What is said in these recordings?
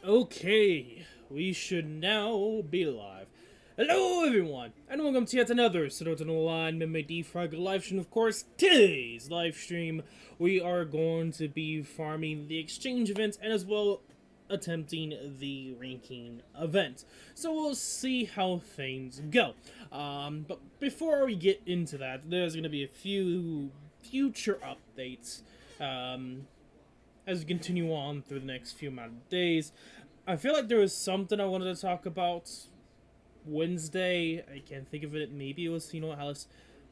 Okay, we should now be live. Hello everyone, and welcome to yet another Art Online Memory Defrag live stream. Of course, today's live stream, we are going to be farming the exchange event and as well attempting the ranking event. So we'll see how things go. But before we get into that, there's going to be a few future updates. As we continue on through the next few amount of days. I feel like there was something I wanted to talk about Wednesday. I can't think of it. Maybe it was Alice.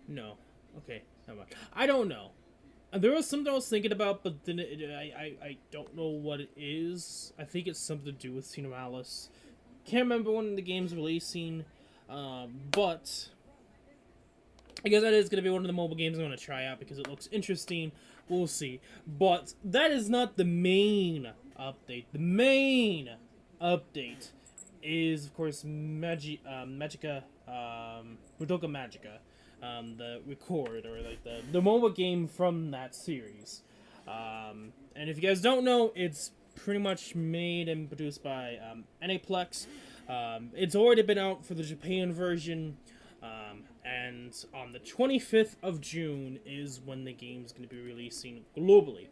No. Okay, never mind. I don't know. There was something I was thinking about, but then I don't know what it is. I think it's something to do with Alice. Can't remember when the game's releasing, but I guess that is going to be one of the mobile games I'm going to try out because it looks interesting. We'll see. But that is not the main update. The main update is, of course, Magica, Budoka Magica, the record, or like the mobile game from that series. And if you guys don't know, it's pretty much made and produced by Aniplex. It's already been out for the Japan version. And on the 25th of June is when the game's going to be releasing globally.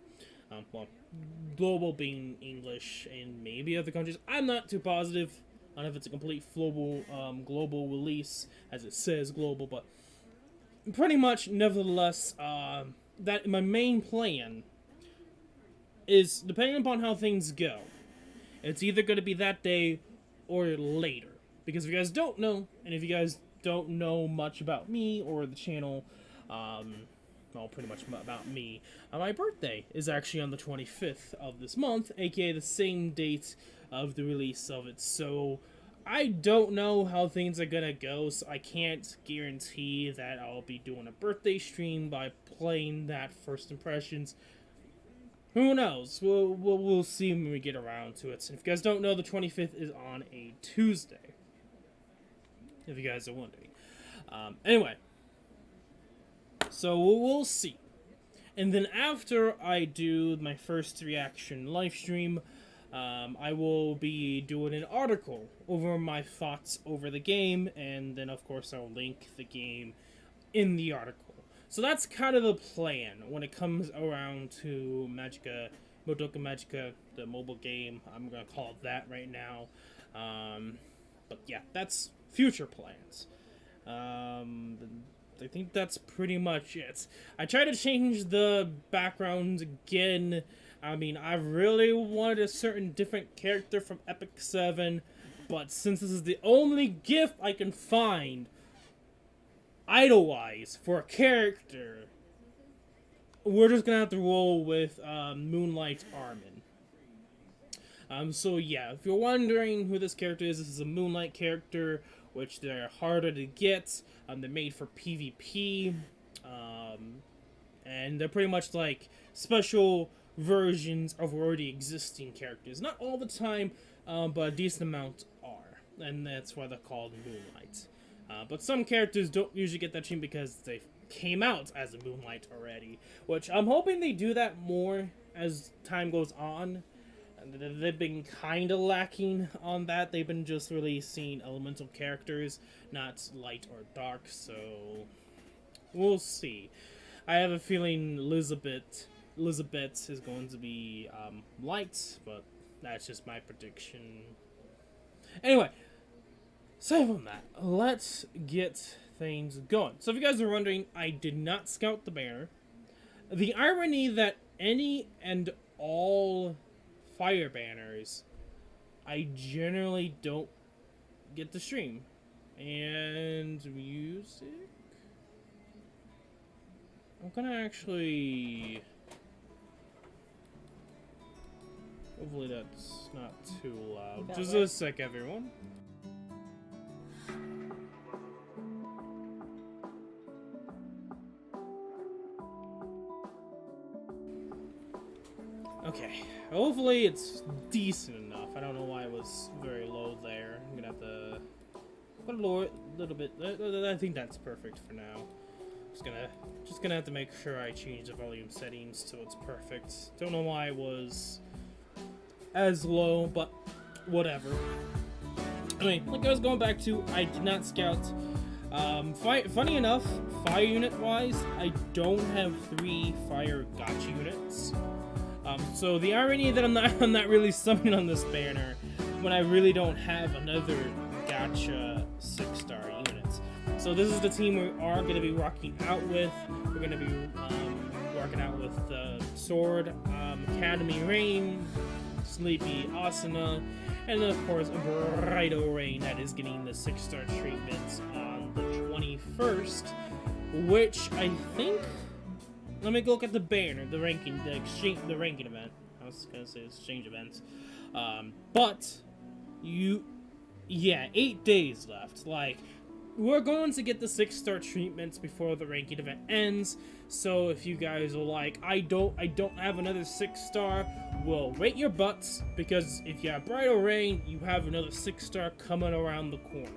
Global being English and maybe other countries. I'm not too positive on if it's a complete global release, as it says global, but pretty much, nevertheless, that my main plan is, depending upon how things go, it's either going to be that day or later. Because if you guys don't know, and if you guys don't know much about me or the channel, well, pretty much about me, my birthday is actually on the 25th of this month, aka the same date of the release of it. So I don't know how things are gonna go, so I can't guarantee that I'll be doing a birthday stream by playing that first impressions. Who knows? We'll see when we get around to it. And if you guys don't know, the 25th is on a Tuesday, if you guys are wondering. Anyway, so we'll see. And then after I do my first reaction live stream, I will be doing an article over my thoughts over the game, and then of course I'll link the game in the article. So that's kind of the plan when it comes around to Budoka Magica, the mobile game. I'm gonna call it that right now. But yeah, that's future plans. I think that's pretty much it. I tried to change the backgrounds again. I mean, I really wanted a certain different character from Epic 7, but since this is the only GIF I can find idol-wise for a character, we're just gonna have to roll with Moonlight Armin. So yeah, if you're wondering who this character is, this is a Moonlight character, which they're harder to get. They're made for PvP, and they're pretty much like special versions of already existing characters. Not all the time, but a decent amount are, and that's why they're called Moonlight. But some characters don't usually get that treatment because they came out as a Moonlight already, which I'm hoping they do that more as time goes on. They've been kind of lacking on that. They've been just releasing elemental characters, not light or dark, so we'll see. I have a feeling Elizabeth is going to be light, but that's just my prediction. Anyway, aside from that, let's get things going. So if you guys are wondering, I did not scout the banner. The irony that any and all fire banners I generally don't get to stream. And music, I'm gonna actually, hopefully that's not too loud. Just a sec, everyone. Okay, hopefully it's decent enough. I don't know why it was very low there. I'm gonna have to put it lower a little bit. I think that's perfect for now. Just gonna have to make sure I change the volume settings so it's perfect. Don't know why it was as low, but whatever. Anyway, like I was going back to, I did not scout. Funny enough, fire unit wise, I don't have 3 fire gotcha units. So the irony that I'm not really summoning on this banner when I really don't have another gotcha 6-star units. So this is the team we are going to be rocking out with. We're going to be rocking out with Sword, Academy Rain, Sleepy Asuna, and then of course Brighto Rain that is getting the 6-star treatments on the 21st, which I think. Let me look at the banner, the ranking event. I was gonna say exchange events, but 8 days left. Like, we're going to get the 6-star treatments before the ranking event ends. So if you guys are like, I don't have another 6-star, well, rate your butts, because if you have Brighto Rain, you have another 6-star coming around the corner,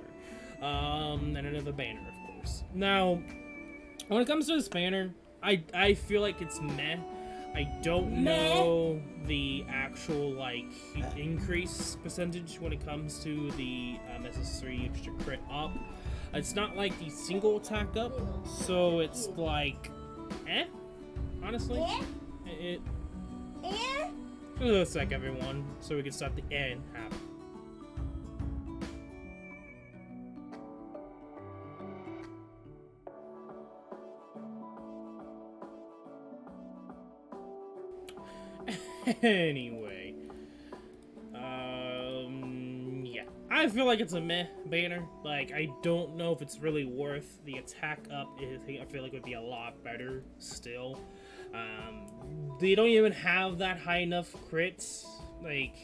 and another banner, of course. Now, when it comes to this banner, I feel like it's meh. I don't know the actual, like, increase percentage when it comes to the necessary extra crit up. It's not like the single attack up, so it's like, honestly. Give me a sec, everyone, so we can stop the end happen. Anyway, yeah, I feel like it's a meh banner. Like, I don't know if it's really worth the attack up. I feel like it would be a lot better still. They don't even have that high enough crits. Like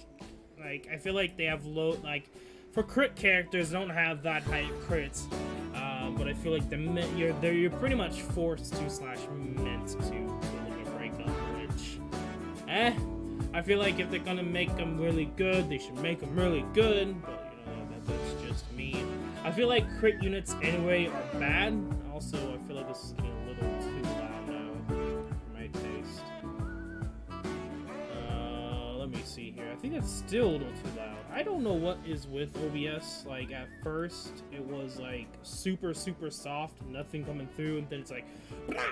I feel like they have low, like, for crit characters, they don't have that high crits. But I feel like you're pretty much forced to / meant to break them, which, I feel like if they're gonna make them really good, they should make them really good, but, you know, that's just me. I feel like crit units anyway are bad. Also, I feel like this is getting a little too loud now for my taste. Let me see here. I think it's still a little too loud. I don't know what is with OBS. Like, at first, it was like super soft, nothing coming through, and then it's like, blah!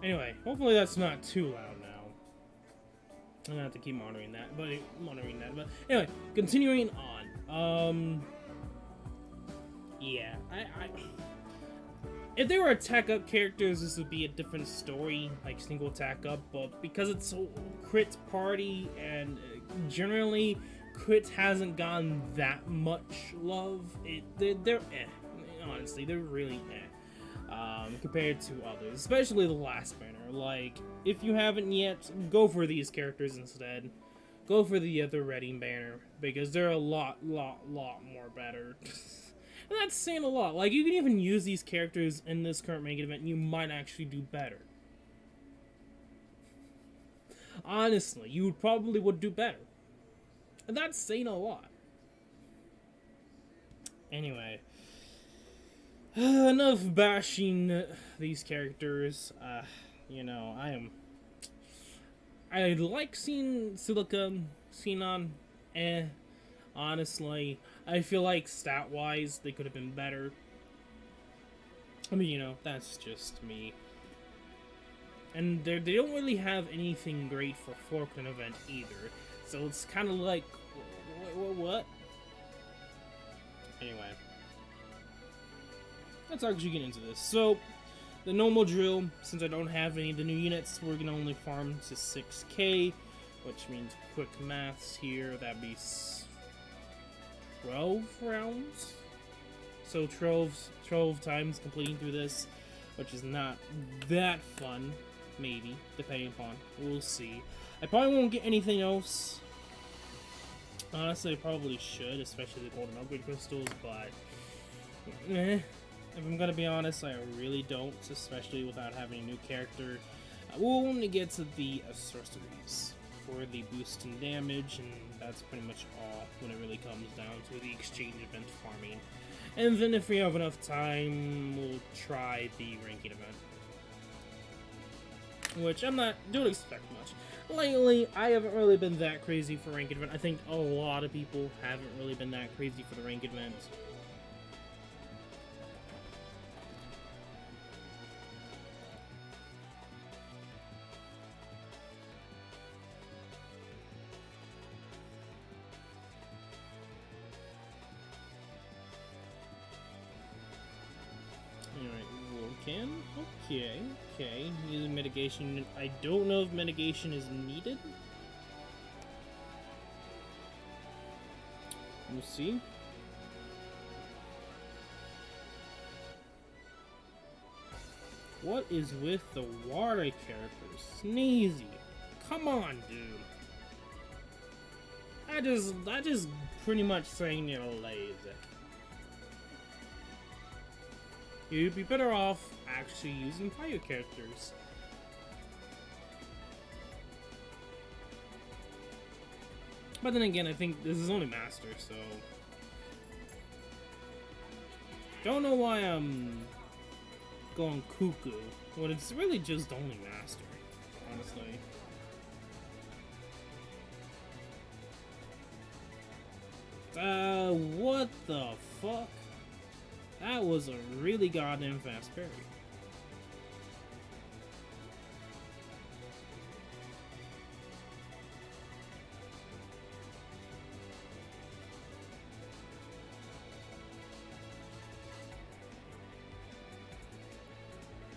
Anyway, hopefully that's not too loud now. I'm gonna have to keep monitoring that. But anyway, continuing on. Yeah, if they were attack up characters, this would be a different story, like single attack up. But because it's a crit party, and generally crit hasn't gotten that much love, they're honestly, they're really compared to others, especially the last banner. Like, if you haven't yet, go for these characters instead. Go for the other Reading banner, because they're a lot more better. And that's saying a lot. Like, you can even use these characters in this current ranking event, and you might actually do better. Honestly, you probably would do better. And that's saying a lot. Anyway, enough bashing these characters. You know, I like seeing Silica, Xenon, honestly. I feel like stat-wise, they could have been better. I mean, you know, that's just me. And they don't really have anything great for Forkland event either. So it's kind of like, what? Anyway. Let's actually get into this. So, the normal drill, since I don't have any of the new units, we're going to only farm to 6k, which means quick maths here, that'd be 12 rounds? So 12 times completing through this, which is not that fun, maybe, depending upon, we'll see. I probably won't get anything else. Honestly, I probably should, especially the golden upgrade crystals, but if I'm gonna be honest, I really don't, especially without having a new character. We'll only get to the sorceries for the boost in damage, and that's pretty much all when it really comes down to the exchange event farming. And then if we have enough time, we'll try the ranking event. which don't expect much. Lately, I haven't really been that crazy for ranked event. I think a lot of people haven't really been that crazy for the ranked events. Okay. Using mitigation. I don't know if mitigation is needed. We'll see. What is with the water characters? Sneezy. Come on, dude. I just pretty much saying you're lazy. You'd be better off actually using fire characters. But then again, I think this is only Master, so... Don't know why I'm going cuckoo when it's really just only Master, honestly. What the fuck? That was a really goddamn fast parry.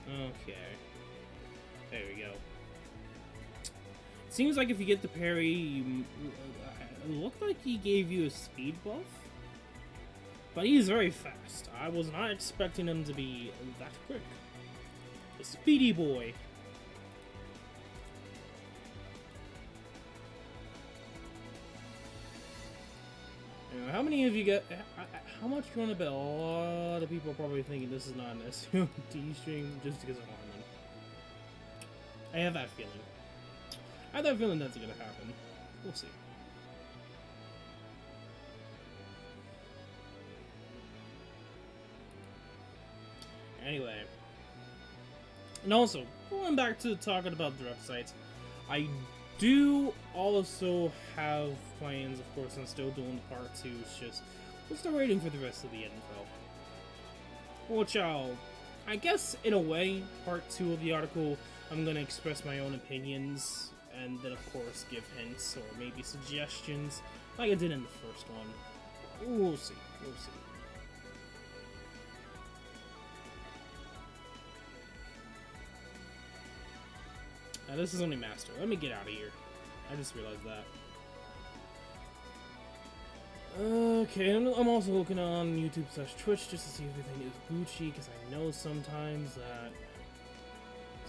Okay. There we go. Seems like if you get the parry, it looked like he gave you a speed buff. But he's very fast. I was not expecting him to be that quick. A speedy boy. Anyway, how many of you get... How much you want to bet? A lot of people are probably thinking this is not an SAO MD stream just because of Harmon. I have that feeling. I have that feeling that's going to happen. We'll see. Anyway, and also, going back to talking about direct sites, I do also have plans, of course, on still doing the part 2, it's just, we're still waiting for the rest of the info. Which I guess, in a way, part 2 of the article, I'm going to express my own opinions, and then, of course, give hints, or maybe suggestions, like I did in the first one. We'll see, we'll see. Now, this is only Master. Let me get out of here. I just realized that. Okay, I'm also looking on YouTube/Twitch just to see if everything is Gucci, because I know sometimes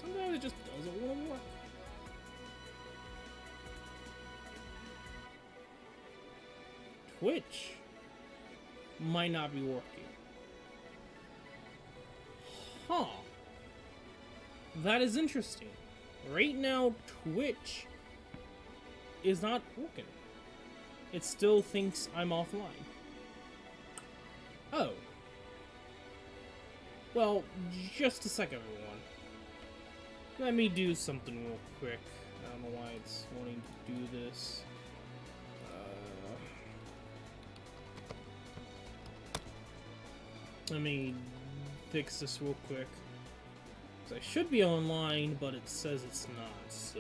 it just doesn't want to work. Twitch might not be working. Huh. That is interesting. Right now, Twitch is not working. It still thinks I'm offline. Oh. Well, just a second, everyone. Let me do something real quick. I don't know why it's wanting to do this. Let me fix this real quick. I should be online, but it says it's not, so...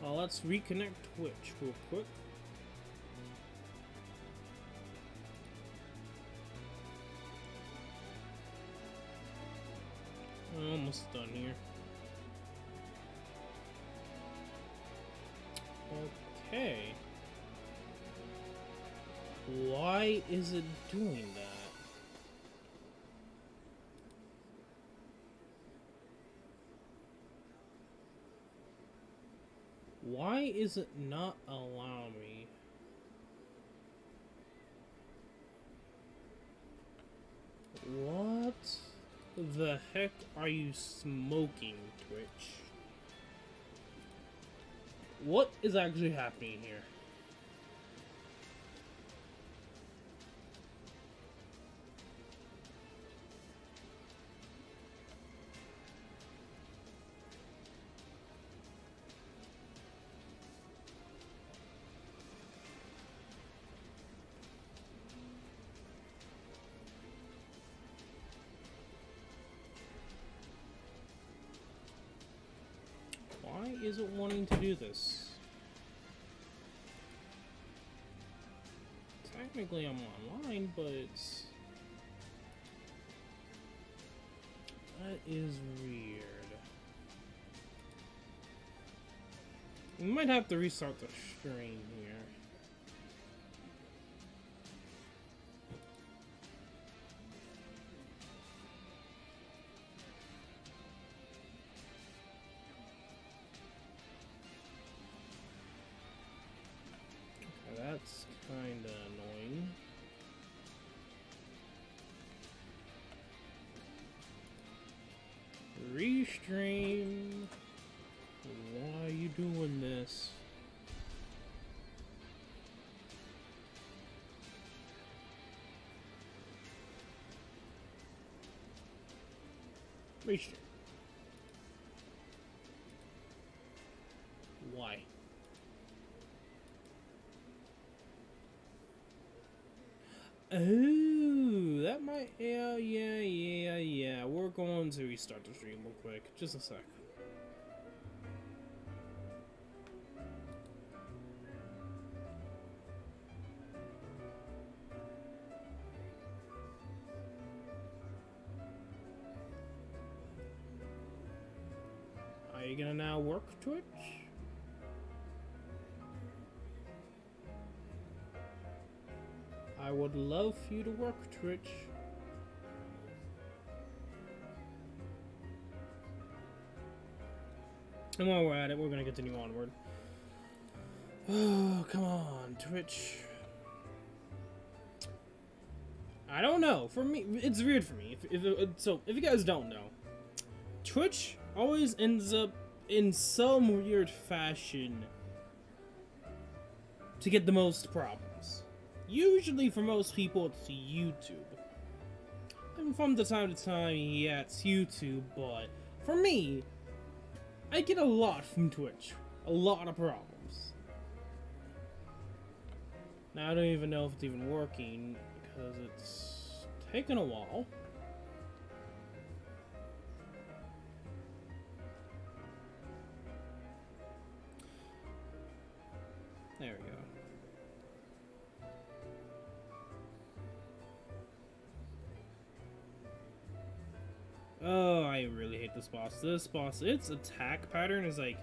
Well, let's reconnect Twitch real quick. Almost done here. Okay. Why is it doing that? Why is it not allowing me? What the heck are you smoking, Twitch? What is actually happening here? Why is it wanting to do this? Technically I'm online, but it's... That is weird. We might have to restart the stream here. That's kinda annoying. Restream. Why are you doing this? Restream. Why? Oh, that might, yeah. We're going to restart the stream real quick. Just a sec. Are you gonna now work, Twitch? I would love for you to work, Twitch. And while we're at it, we're gonna continue onward. Oh, come on, Twitch. I don't know. For me, it's weird for me. So, if you guys don't know, Twitch always ends up in some weird fashion to get the most problems. Usually, for most people, it's YouTube. And from the time to time, yeah, it's YouTube, but for me, I get a lot from Twitch. A lot of problems. Now, I don't even know if it's even working, because it's taken a while. There we go. Oh, I really hate this boss. This boss, its attack pattern is like,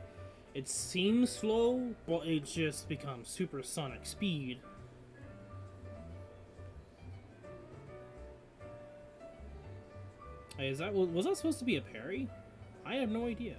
it seems slow, but it just becomes supersonic speed. Hey, was that supposed to be a parry? I have no idea.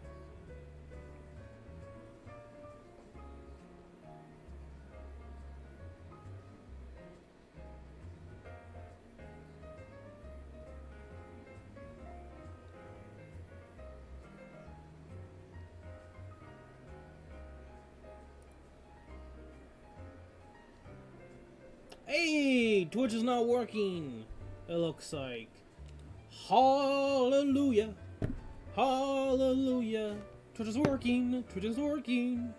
Hey, Twitch is not working. It looks like. Hallelujah. Hallelujah. Twitch is working. Twitch is working.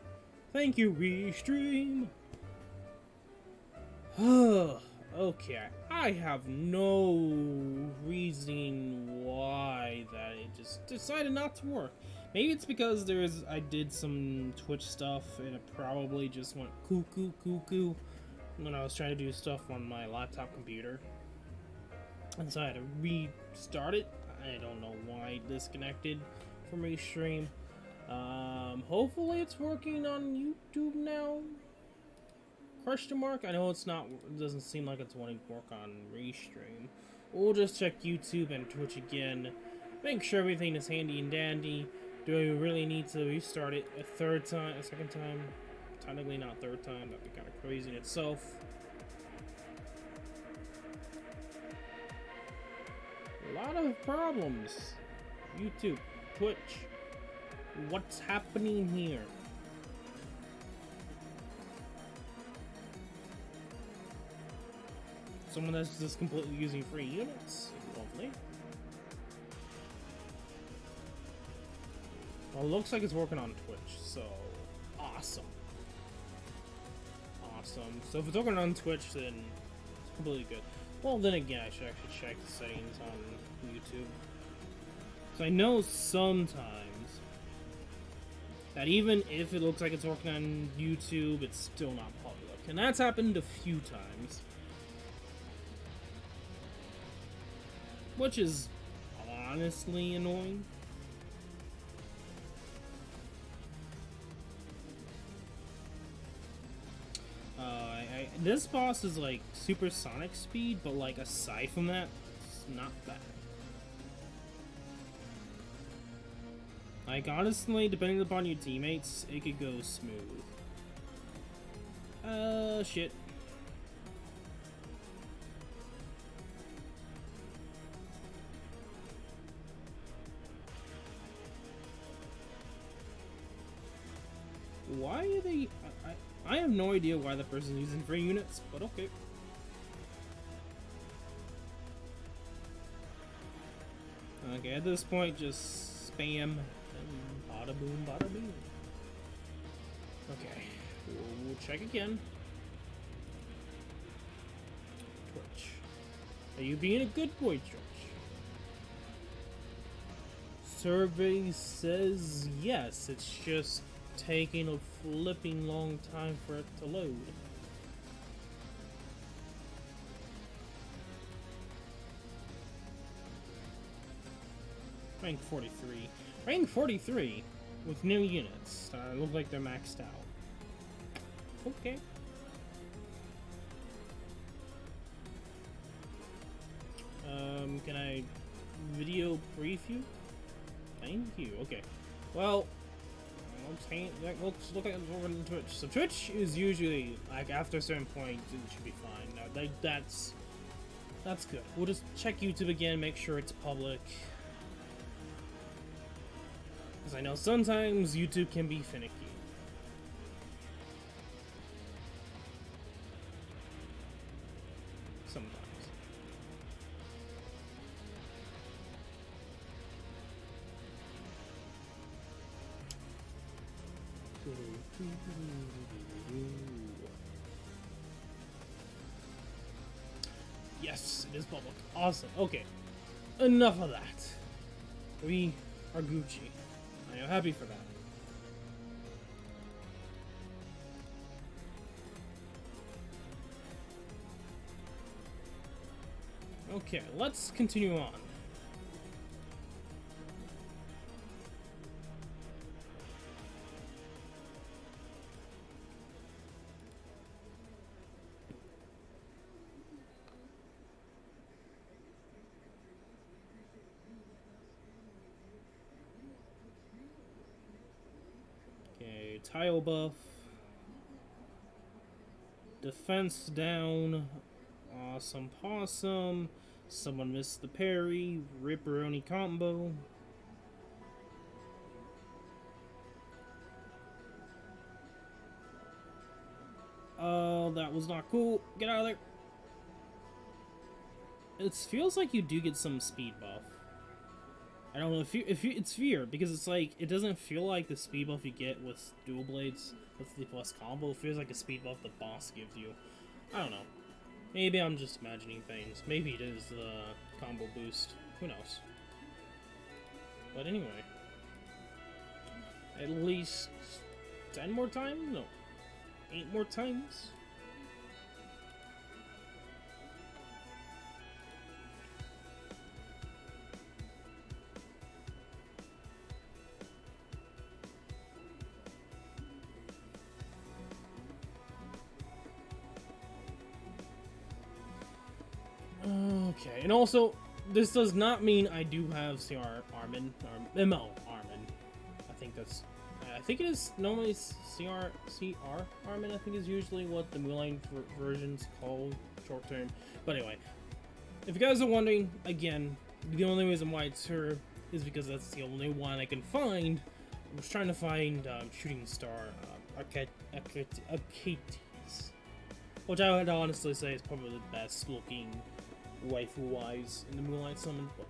Thank you, Restream. Okay, I have no reason why that it just decided not to work. Maybe it's because I did some Twitch stuff and it probably just went cuckoo when I was trying to do stuff on my laptop computer. And so I had to restart it. I don't know why it disconnected from Restream. Hopefully it's working on YouTube now. Question mark? I know it's not, it doesn't seem like it's wanting to work on Restream. We'll just check YouTube and Twitch again. Make sure everything is handy and dandy. Do I really need to restart it a second time? Technically not third time, that'd be kind of crazy in itself. A lot of problems. YouTube, Twitch, what's happening here? Someone that's just completely using free units. Lovely. Well, it looks like it's working on Twitch, so awesome. Awesome. So if it's working on Twitch, then it's completely good. Well, then again, I should actually check the settings on YouTube. So I know sometimes that even if it looks like it's working on YouTube, it's still not public. And that's happened a few times. Which is honestly annoying. This boss is like supersonic speed, but like aside from that, it's not bad. Like honestly, depending upon your teammates, it could go smooth. Shit. Why are they... I have no idea why the person's using free units, but okay. Okay, at this point, just spam and bada boom, bada boom. Okay, we'll check again. Twitch. Are you being a good boy, Twitch? Survey says yes, it's just taking a flipping long time for it to load. Rank 43. Rank 43 with new units. Look like they're maxed out. Okay. Can I video brief you? Thank you. Okay. Well, let's look at Twitch. So Twitch is usually like after a certain point it should be fine. Like that's good. We'll just check YouTube again, make sure it's public. Because I know sometimes YouTube can be finicky. Sometimes. Yes, it is public. Awesome. Okay. Enough of that. We are Gucci. I am happy for that. Okay, let's continue on. Okay, tile buff. Defense down. Awesome possum. Someone missed the parry. Ripperoni combo. Oh, that was not cool. Get out of there. It feels like you do get some speed buff. I don't know if it's fear because it's like it doesn't feel like the speed buff you get with dual blades with the plus combo. It feels like a speed buff the boss gives you. I don't know. Maybe I'm just imagining things. Maybe it is the combo boost. Who knows? But anyway, at least 10 more times? No, 8 more times. Okay, and also, this does not mean I do have CR Armin, or ML Armin. Because I think it is normally CR Armin, I think is usually what the Moonlight version's called, short term. But anyway, if you guys are wondering, again, the only reason why it's her is because that's the only one I can find. I was trying to find Shooting Star Arcates, which I would honestly say is probably the best looking waifu-wise in the Moonlight Summon, but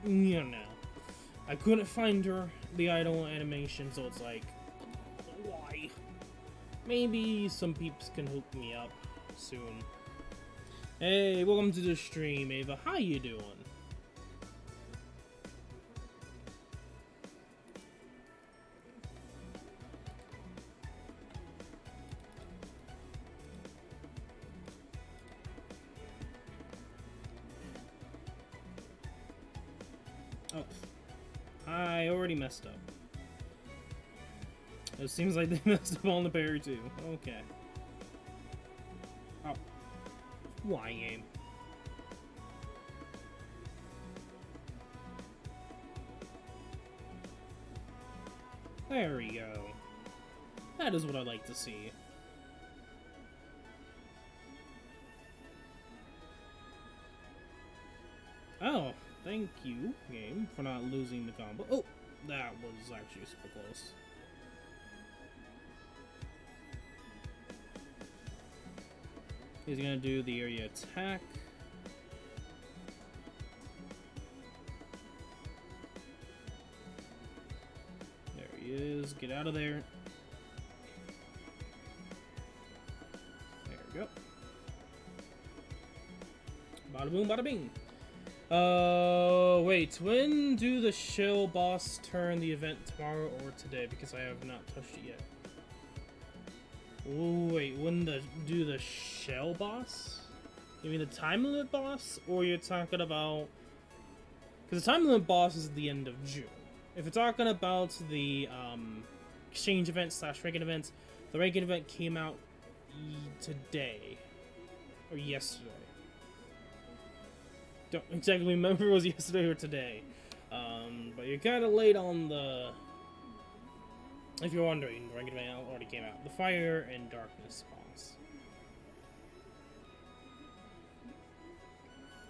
you know. I couldn't find her, the idol animation, so it's like, why? Maybe some peeps can hook me up soon. Hey, welcome to the stream, Ava. How you doing? Oh, I already messed up. It seems like they messed up on the parry too. Okay. Oh. Why game? There we go. That is what I'd like to see. Oh, thank you, game, for not losing the combo. Oh, that was actually super close. He's gonna do the area attack. There he is. Get out of there. There we go. Bada boom, bada bing. Wait, when do the shell boss turn the event, tomorrow or today? Because I have not touched it yet. Ooh, wait, when do the shell boss? You mean the time limit boss? Or you're talking about... Because the time limit boss is at the end of June. If you're talking about the exchange event / ranking events, the ranking event came out today. Or yesterday. Don't exactly remember if it was yesterday or today. But you're kind of late on the... If you're wondering, the ranking event already came out. The Fire and Darkness boss.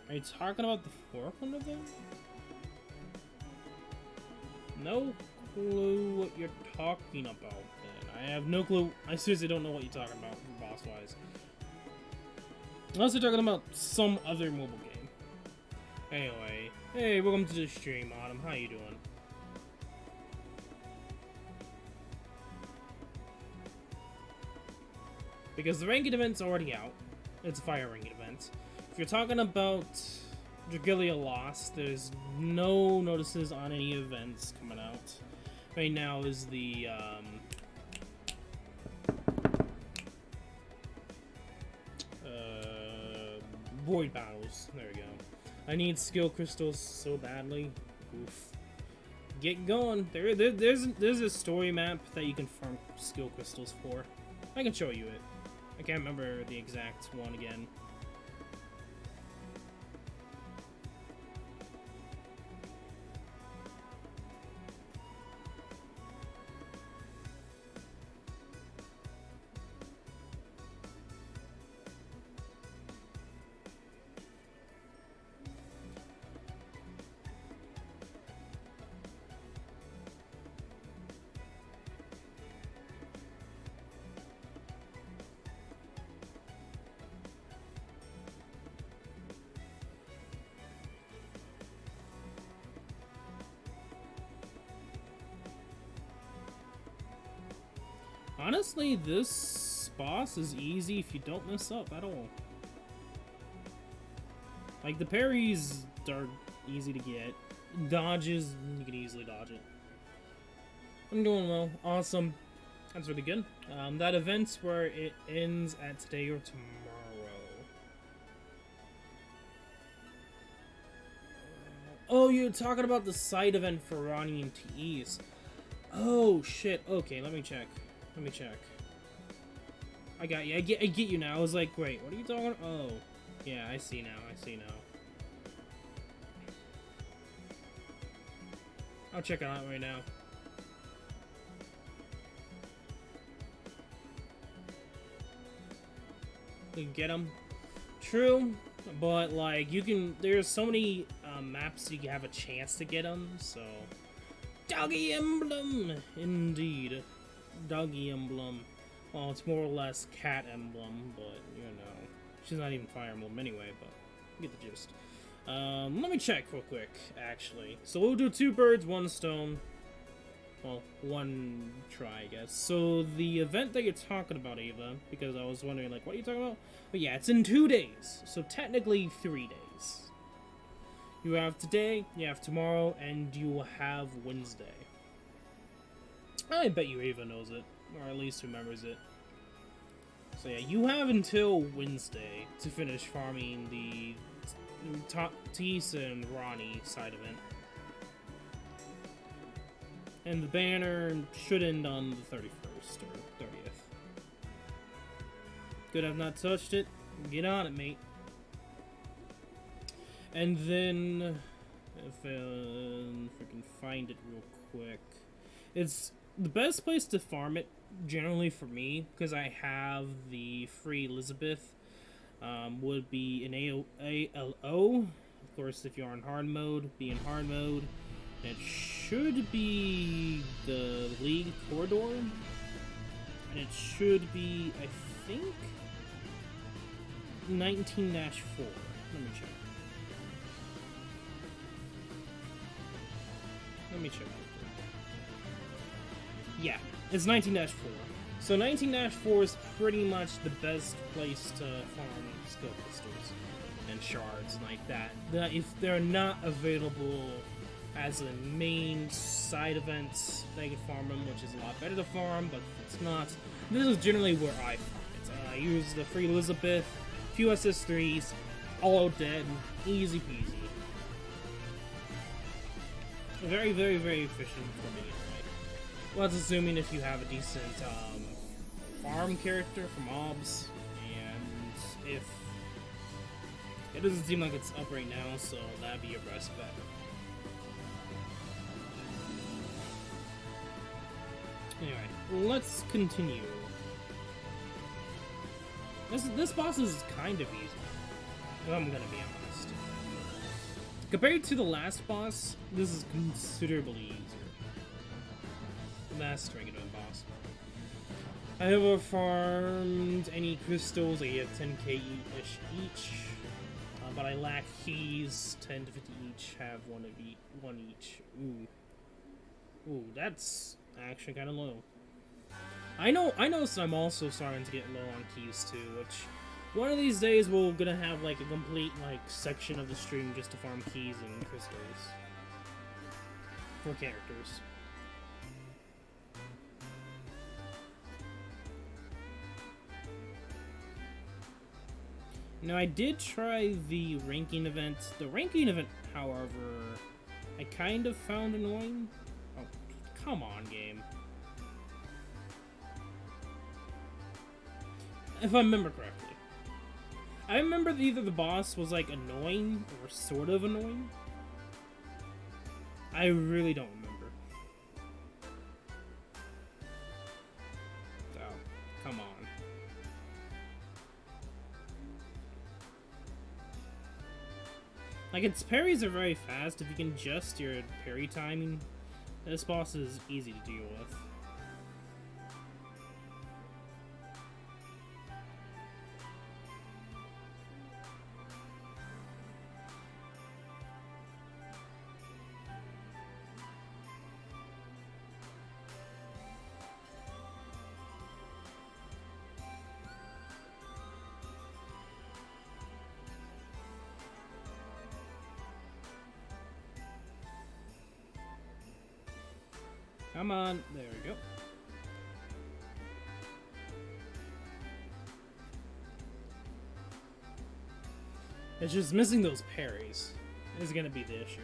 Are you talking about the fourth one event? No clue what you're talking about, then. I have no clue. I seriously don't know what you're talking about, boss-wise. Unless you're talking about some other mobile game. Anyway, hey, welcome to the stream, Autumn. How you doing? Because the ranking event's already out. It's a fire ranking event. If you're talking about Dragalia Lost, there's no notices on any events coming out. Right now is the Void Battles. There we go. I need skill crystals so badly. Oof. Get going. There's a story map that you can farm skill crystals for. I can show you it. I can't remember the exact one again. Honestly, this boss is easy if you don't mess up at all. Like, the parries are easy to get. Dodges, you can easily dodge it. I'm doing well. Awesome. That's really good. That event's where it ends at today or tomorrow. Oh, you're talking about the side event for Ronnie and TEs. Oh, shit. Okay, let me check. Let me check. I got you. I get you now. I was like, wait, what are you talking about? Oh. Yeah, I see now. I see now. I'll check it out right now. get them. True, but like there's so many maps you can have a chance to get them. So, Doggy Emblem, indeed, Doggy Emblem. Well, it's more or less Cat Emblem, but you know, she's not even Fire Emblem anyway. But you get the gist. Let me check real quick, actually. So we'll do 2 birds, 1 stone. Well, 1 try, I guess. So the event that you're talking about, Ava, because I was wondering, like, what are you talking about? But yeah, it's in 2 days. So technically 3 days. You have today, you have tomorrow, and you will have Wednesday. I bet you Ava knows it, or at least remembers it. So yeah, you have until Wednesday to finish farming the Tisa and Ronnie side event. And the banner should end on the 31st or 30th. Good, I've not touched it. Get on it, mate. And then, if I can find it real quick, it's the best place to farm it, generally for me, because I have the free Elizabeth, would be in ALO. Of course, if you're on hard mode, be in hard mode. It should be the League Corridor, and it should be, I think, 19-4. Let me check. Yeah, it's 19-4. So 19-4 is pretty much the best place to farm skill crystals and shards like that. If they're not available as a main side event, they can farm them, which is a lot better to farm, but if it's not, this is generally where I farm it. I use the free Elizabeth, few SS3s, all dead, easy peasy. Very, very, very efficient for me anyway. Well, that's assuming if you have a decent farm character for mobs, and if it doesn't seem like it's up right now, so that'd be your best bet. Anyway, let's continue. This boss is kind of easy, if I'm gonna be honest. Compared to the last boss, this is considerably easier. Last regular boss. I never farmed any crystals. I have 10k each, but I lack keys, 10 to 50 each. Have one each. Ooh, that's actually kind of low. I noticed I'm also starting to get low on keys too, which one of these days we're gonna have like a complete like section of the stream just to farm keys and crystals for characters. Now I did try the ranking event. The ranking event, however, I kind of found annoying. Oh, come on, game. If I remember correctly. I remember that either the boss was like annoying or sort of annoying. I really don't remember. So, come on. Like, its parries are very fast. If you can adjust your parry timing, this boss is easy to deal with. Come on, there we go. It's just missing those parries is gonna be the issue.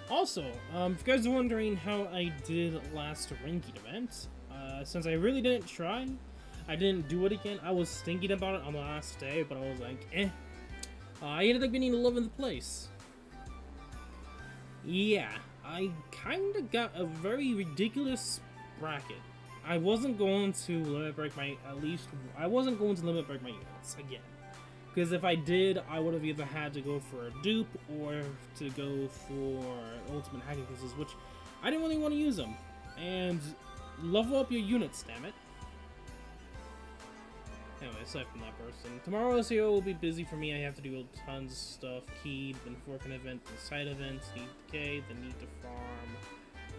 Also, if you guys are wondering how I did last ranking event, since I really didn't try, I didn't do it again. I was thinking about it on the last day, but I was like, eh. I ended up getting 11th place. Yeah, I kind of got a very ridiculous bracket. I wasn't going to limit break my, I wasn't going to limit break my units again. Because if I did, I would have either had to go for a dupe or to go for ultimate hacking pieces, which I didn't really want to use them. And level up your units, damn it. Anyway, aside from that person, tomorrow SAO will be busy for me. I have to do tons of stuff. Keyed, then forking event, the side events, need to decay, the need to farm,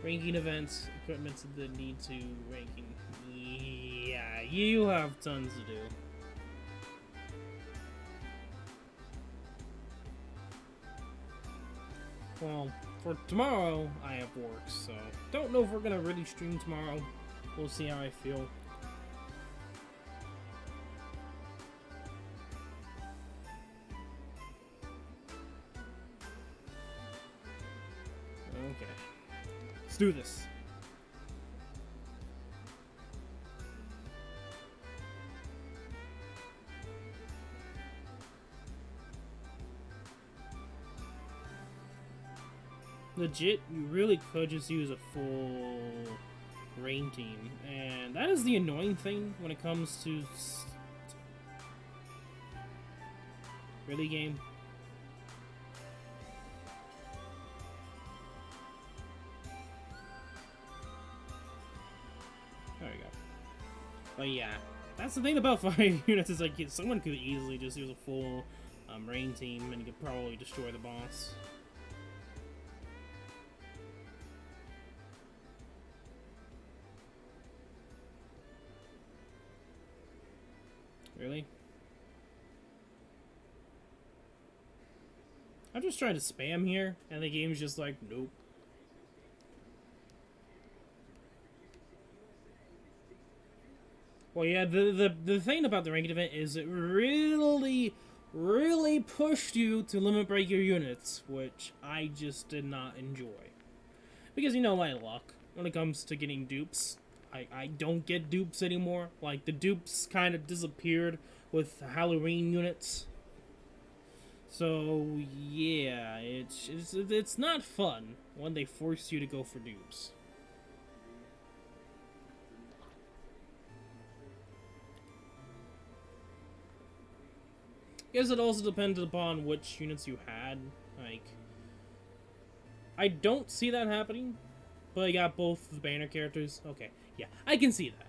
ranking events, equipment that need to ranking. Yeah, you have tons to do. Well, for tomorrow, I have work, so don't know if we're gonna really stream tomorrow. We'll see how I feel. Okay. Let's do this. Legit, you really could just use a full rain team, and that is the annoying thing when it comes to really game. There we go. But yeah, that's the thing about fire units is like someone could easily just use a full rain team and you could probably destroy the boss. Really? I'm just trying to spam here, and the game's just like, nope. Well, yeah, the thing about the ranked event is it really pushed you to limit break your units, which I just did not enjoy. Because you know my luck when it comes to getting dupes. I don't get dupes anymore. Like, the dupes kind of disappeared with Halloween units. So, yeah, it's not fun when they force you to go for dupes. I guess it also depended upon which units you had. Like, I don't see that happening, but I got both the banner characters. Okay, yeah, I can see that.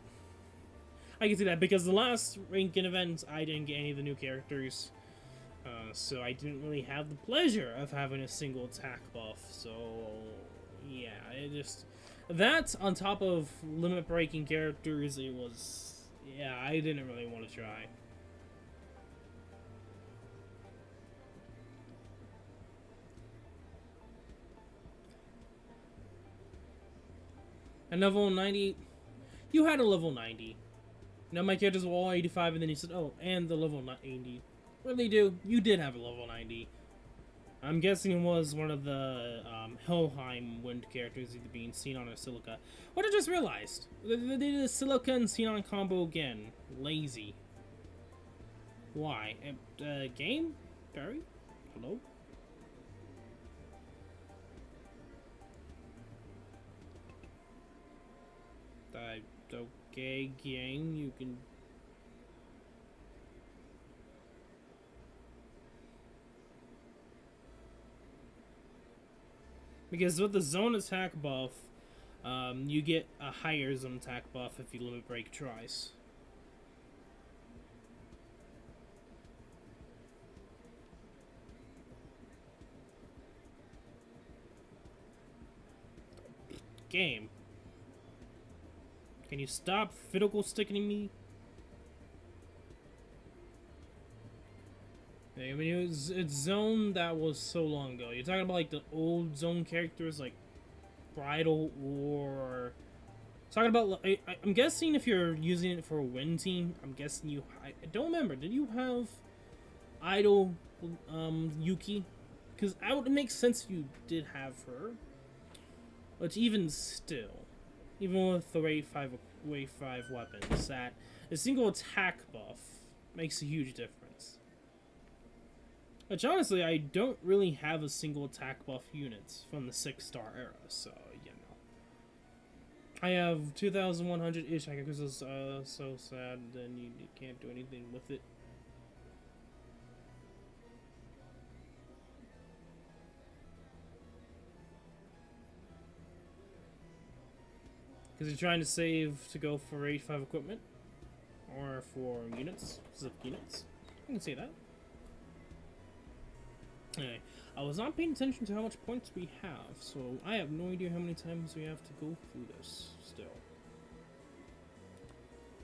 I can see that because the last ranking event, I didn't get any of the new characters. So I didn't really have the pleasure of having a single attack buff. So, yeah, it just... That, on top of limit breaking characters, it was... Yeah, I didn't really want to try. And level 90... You had a level 90. Now my characters were all 85, and then you said, oh, and the level 90. Really do. You did have a level 90. I'm guessing it was one of the Helheim Wind characters either being Xenon or Silica. What I just realized. They did a Silica and Xenon combo again. Lazy. Why? Game? Barry? Hello? Okay, gang, you can... Because with the zone attack buff, you get a higher zone attack buff if you limit break twice. Game. Can you stop fiddle sticking me? I mean, it's Zone that was so long ago. You're talking about like the old Zone characters like Bridal or... Talking about... I'm guessing if you're using it for a win team, I'm guessing you... I don't remember. Did you have Idol Yuki? Because it makes sense you did have her. But even still... Even with the rate 5 Wave 5 weapons that a single attack buff makes a huge difference. Which honestly, I don't really have a single attack buff unit from the 6-star era, so you know. I have 2,100-ish, I guess it's so sad, then you can't do anything with it. Because you're trying to save to go for 85 equipment, or for units, zip units. I can say that. Anyway, I was not paying attention to how much points we have, so I have no idea how many times we have to go through this still.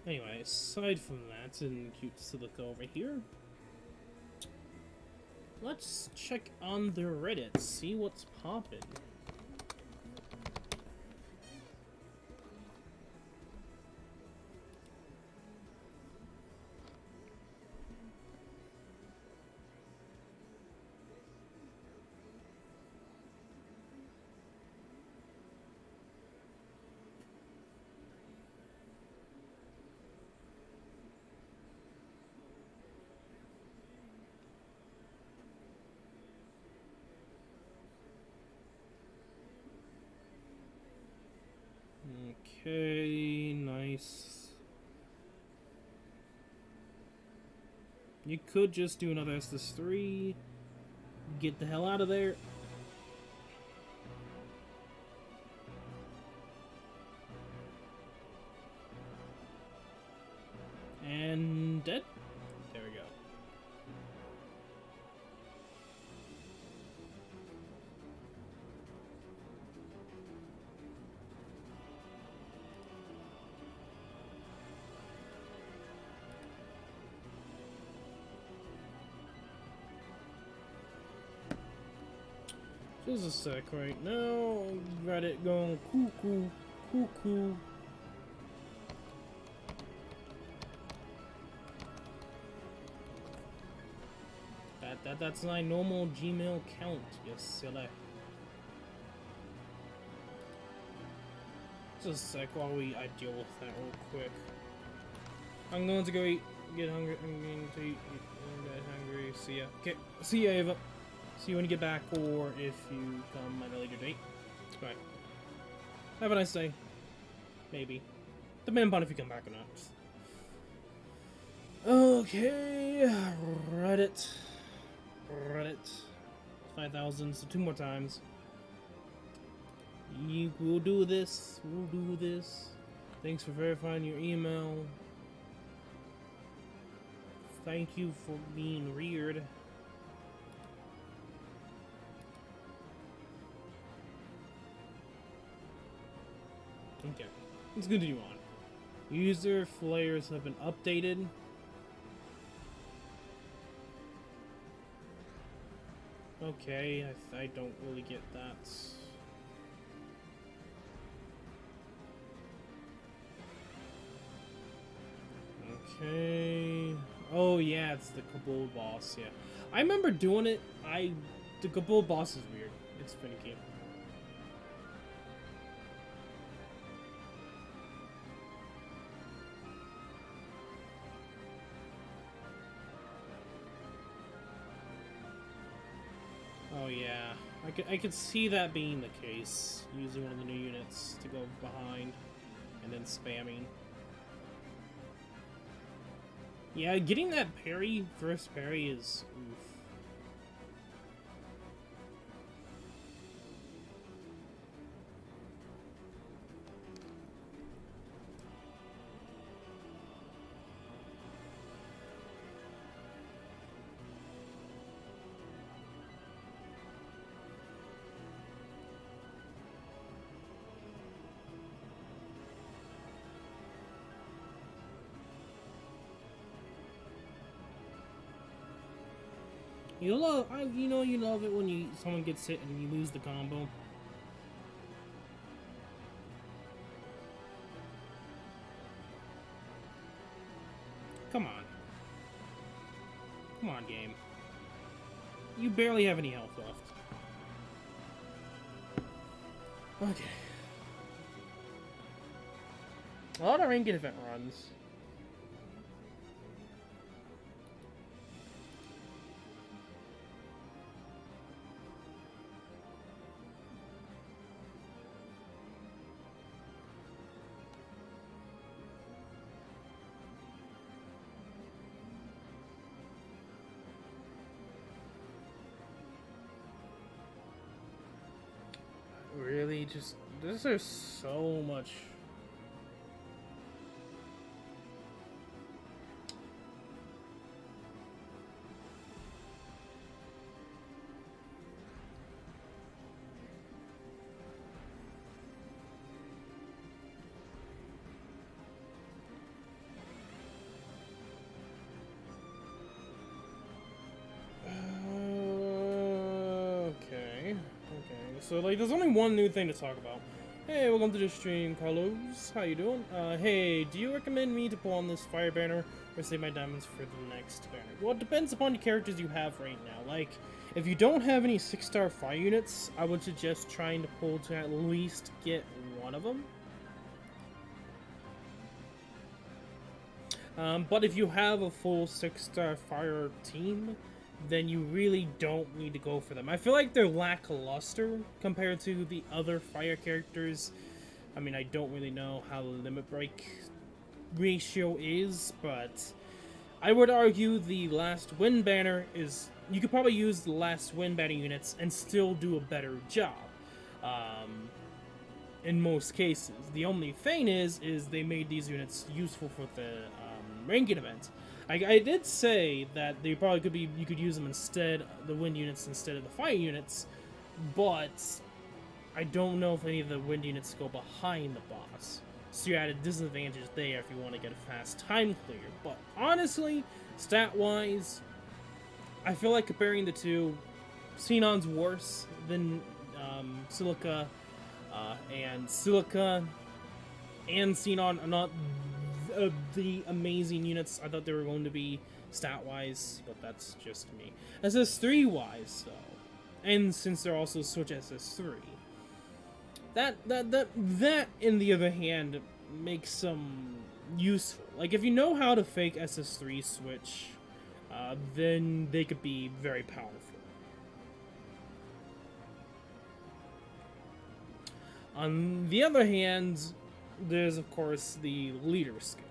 Anyway, aside from that, and cute Silica over here, let's check on the Reddit, see what's poppin'. Okay, nice. You could just do another SS3, get the hell out of there. And dead. There we go. Just a sec right now. Reddit going cuckoo, cuckoo. That's my normal Gmail count, you silly. Just a sec while I deal with that real quick. I'm going to go eat, get hungry, I'm going to eat, get hungry, see ya. Okay, see ya, Ava. See you when you get back, or if you come at a later date. Bye. Have a nice day. Maybe. Depending upon if you come back or not. Okay, Reddit. 5,000, so 2 more times. We'll do this. We'll do this. Thanks for verifying your email. Thank you for being weird. Okay, let's continue on. User flares have been updated. Okay, I don't really get that. Okay. Oh yeah, it's the Kabul boss, yeah. I remember doing it. The Kabul boss is weird. It's finicky. Oh yeah, I could see that being the case, using one of the new units to go behind and then spamming. Yeah, getting that parry, first parry is oof. You love, you love it when someone gets hit and you lose the combo. Come on. Come on, game. You barely have any health left. Okay. A lot of ranked event runs. Really, just there's so much. So, like, there's only one new thing to talk about. Hey, welcome to the stream, Carlos. How you doing? Hey, do you recommend me to pull on this fire banner or save my diamonds for the next banner? Well, it depends upon the characters you have right now. Like, if you don't have any 6-star fire units, I would suggest trying to pull to at least get one of them. But if you have a full 6-star fire team, then you really don't need to go for them. I feel like they're lackluster compared to the other fire characters. I mean, I don't really know how the limit break ratio is, but I would argue the last wind banner is... You could probably use the last wind banner units and still do a better job. In most cases. The only thing is they made these units useful for the ranking event. I did say that they probably could be, you could use them instead, the wind units instead of the fire units, but I don't know if any of the wind units go behind the boss. So you're at a disadvantage there if you want to get a fast time clear. But honestly, stat-wise, I feel like comparing the two, Xenon's worse than Silica, and Silica and Xenon are not the amazing units I thought they were going to be stat-wise, but that's just me. SS3-wise, though, and since they're also Switch SS3, that in the other hand makes them useful. Like, if you know how to fake SS3 Switch, then they could be very powerful. On the other hand, there's of course the leader skill.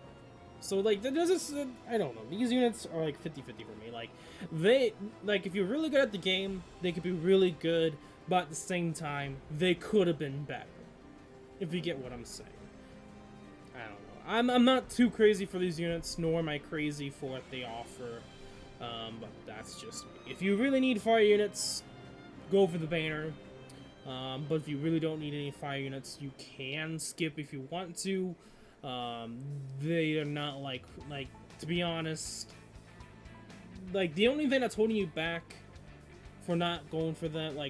So like there's this, I don't know, these units are like 50-50 for me. Like if you're really good at the game, they could be really good, but at the same time they could have been better. If you get what I'm saying. I don't know. I'm not too crazy for these units, nor am I crazy for what they offer. But that's just me. If you really need fire units, go for the banner. But if you really don't need any fire units, you can skip if you want to. They are not like, to be honest, like, the only thing that's holding you back for not going for them,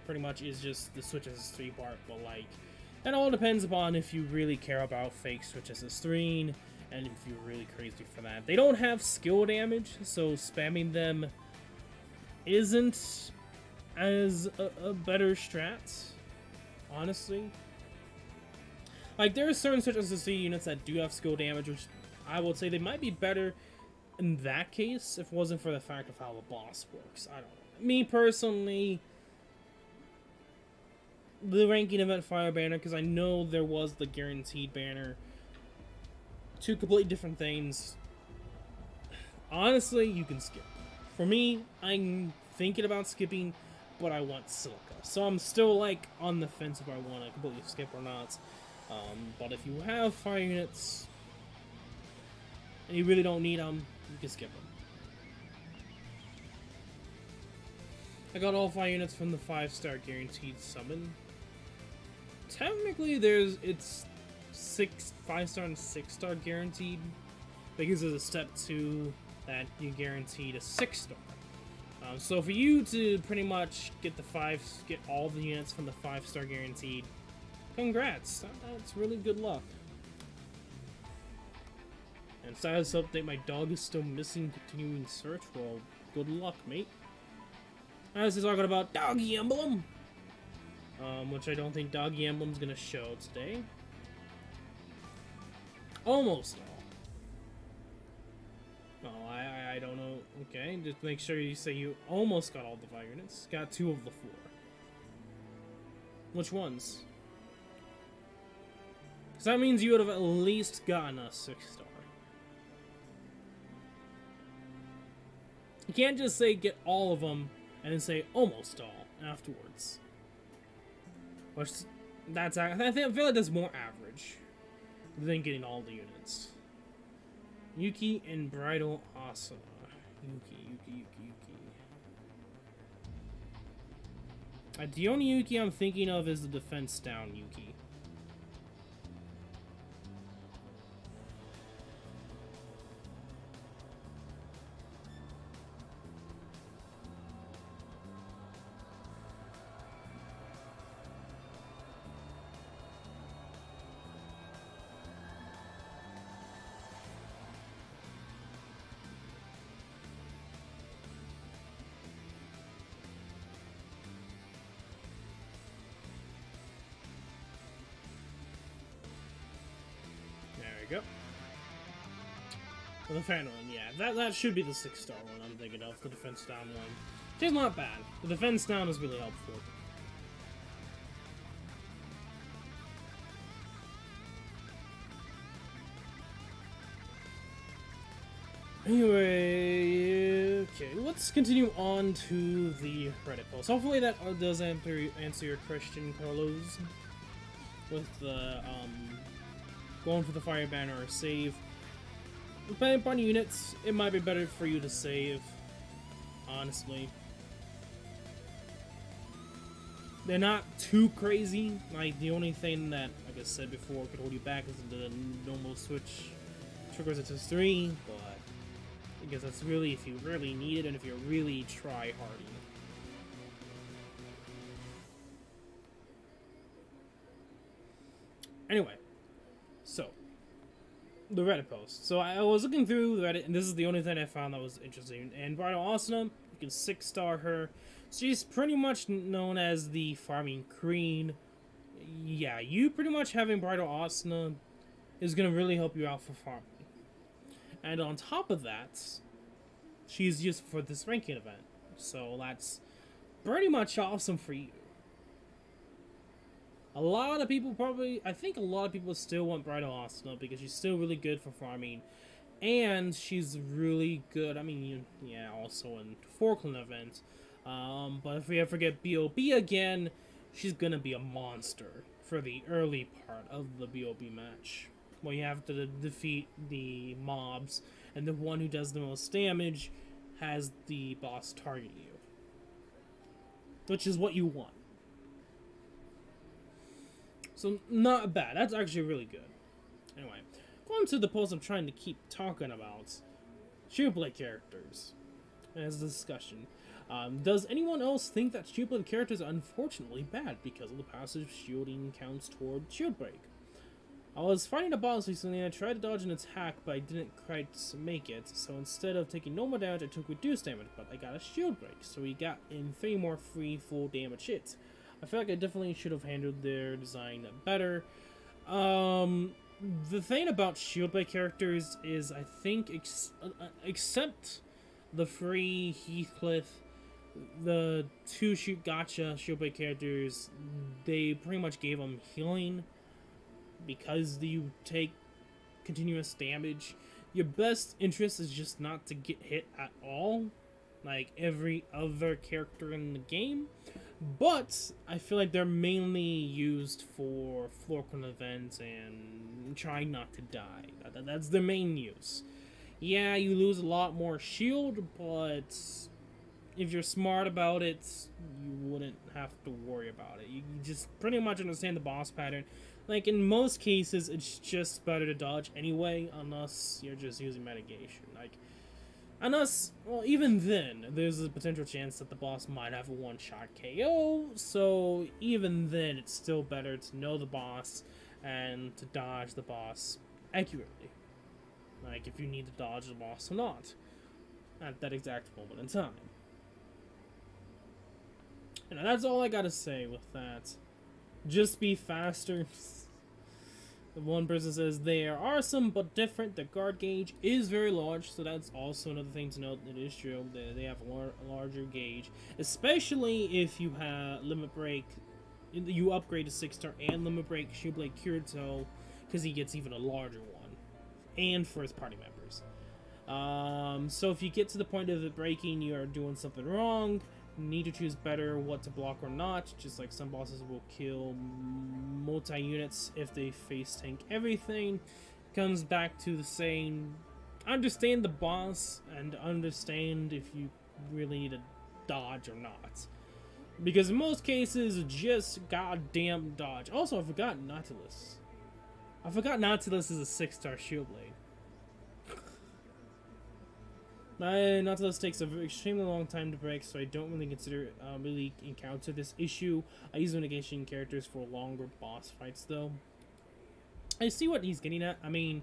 pretty much is just the Switch SS3 part, but, like, that all depends upon if you really care about fake Switch SS3, and if you're really crazy for that. They don't have skill damage, so spamming them isn't as a better strat, honestly. Like, there are certain Switch SSC units that do have skill damage, which I would say they might be better in that case if it wasn't for the fact of how the boss works. I don't know. Me personally, the ranking event fire banner, because I know there was the guaranteed banner, two completely different things. Honestly, you can skip. For me, I'm thinking about skipping, but I want Silica. So I'm still, like, on the fence if I want to completely skip or not. But if you have fire units, and you really don't need them, you can skip them. I got all fire units from the 5-star guaranteed summon. Technically, it's 5-star and 6-star guaranteed, because there's a step 2 that you guaranteed a 6-star. So for you to pretty much get all the units from the 5-star guaranteed, congrats. That's really good luck. And status update, my dog is still missing, continuing search. Well, good luck, mate. As is talking about Doggy Emblem, which I don't think Doggy Emblem's gonna show today. Almost all. Oh, I don't know. Okay, just make sure you say you almost got all the 5 units. Got 2 of the 4. Which ones? Because that means you would have at least gotten a 6-star. You can't just say get all of them and then say almost all afterwards. Which, that's, I feel like that's more average than getting all the units. Yuki and Bridal Asuna. Yuki. The only Yuki I'm thinking of is the defense down Yuki. Go. Well, the fan one, yeah. That should be the 6-star one I'm thinking of, the defense down one. Which is not bad. The defense down is really helpful. Anyway, okay, let's continue on to the Reddit post. Hopefully that does answer your question, Carlos. With the, going for the fire banner or save. Depending upon units, it might be better for you to save, honestly. They're not too crazy. Like, the only thing that, like I said before, could hold you back is the normal switch triggers it to 3, but I guess that's really if you really need it and if you're really try-hardy. Anyway. So, the Reddit post. So I was looking through Reddit, and this is the only thing I found that was interesting. And Bridal Asuna, you can 6-star her. She's pretty much known as the farming queen. Yeah, you pretty much having Bridal Asuna is going to really help you out for farming. And on top of that, she's used for this ranking event. So that's pretty much awesome for you. A lot of people I think a lot of people still want Bridal Asuna because she's still really good for farming. And she's really good, I mean, yeah, also in Forkland events. But if we ever get BOB again, she's gonna be a monster for the early part of the BOB match. Well, you have to defeat the mobs, and the one who does the most damage has the boss target you. Which is what you want. So, not bad. That's actually really good. Anyway, going to the post I'm trying to keep talking about. Shieldblade characters. As a discussion. Does anyone else think that Shieldblade characters are unfortunately bad because of the passive shielding counts toward shield break? I was fighting a boss recently and I tried to dodge an attack, but I didn't quite make it. So instead of taking normal damage, I took reduced damage, but I got a shield break. So we got in 3 more free full damage hits. I feel like I definitely should have handled their design better. The thing about Shieldblade characters is I think, except the free Heathcliff, the 2 shoot gotcha Shieldblade characters, they pretty much gave them healing because you take continuous damage. Your best interest is just not to get hit at all, like every other character in the game. But I feel like they're mainly used for Florkland events and trying not to die. That's their main use. Yeah, you lose a lot more shield, but if you're smart about it, you wouldn't have to worry about it. You just pretty much understand the boss pattern. Like, in most cases, it's just better to dodge anyway, unless you're just using mitigation. Like, unless, well, even then, there's a potential chance that the boss might have a one-shot KO, so even then, it's still better to know the boss and to dodge the boss accurately. Like, if you need to dodge the boss or not, at that exact moment in time. And that's all I gotta say with that. Just be faster. One person says they are awesome but different. The guard gauge is very large, so that's also another thing to note. It is true that they have a larger gauge, especially if you have limit break. You upgrade to 6-star and limit break Shublade Kirito, because he gets even a larger one, and for his party members. So if you get to the point of it breaking, you are doing something wrong. Need to choose better what to block or not, just like some bosses will kill multi-units if they face tank everything. Comes back to the saying, understand the boss and understand if you really need to dodge or not. Because in most cases, just goddamn dodge. Also, I forgot Nautilus. Nautilus is a 6-star shield blade. Nautilus takes an extremely long time to break, so I don't really really encounter this issue. I use mitigation characters for longer boss fights, though. I see what he's getting at. I mean,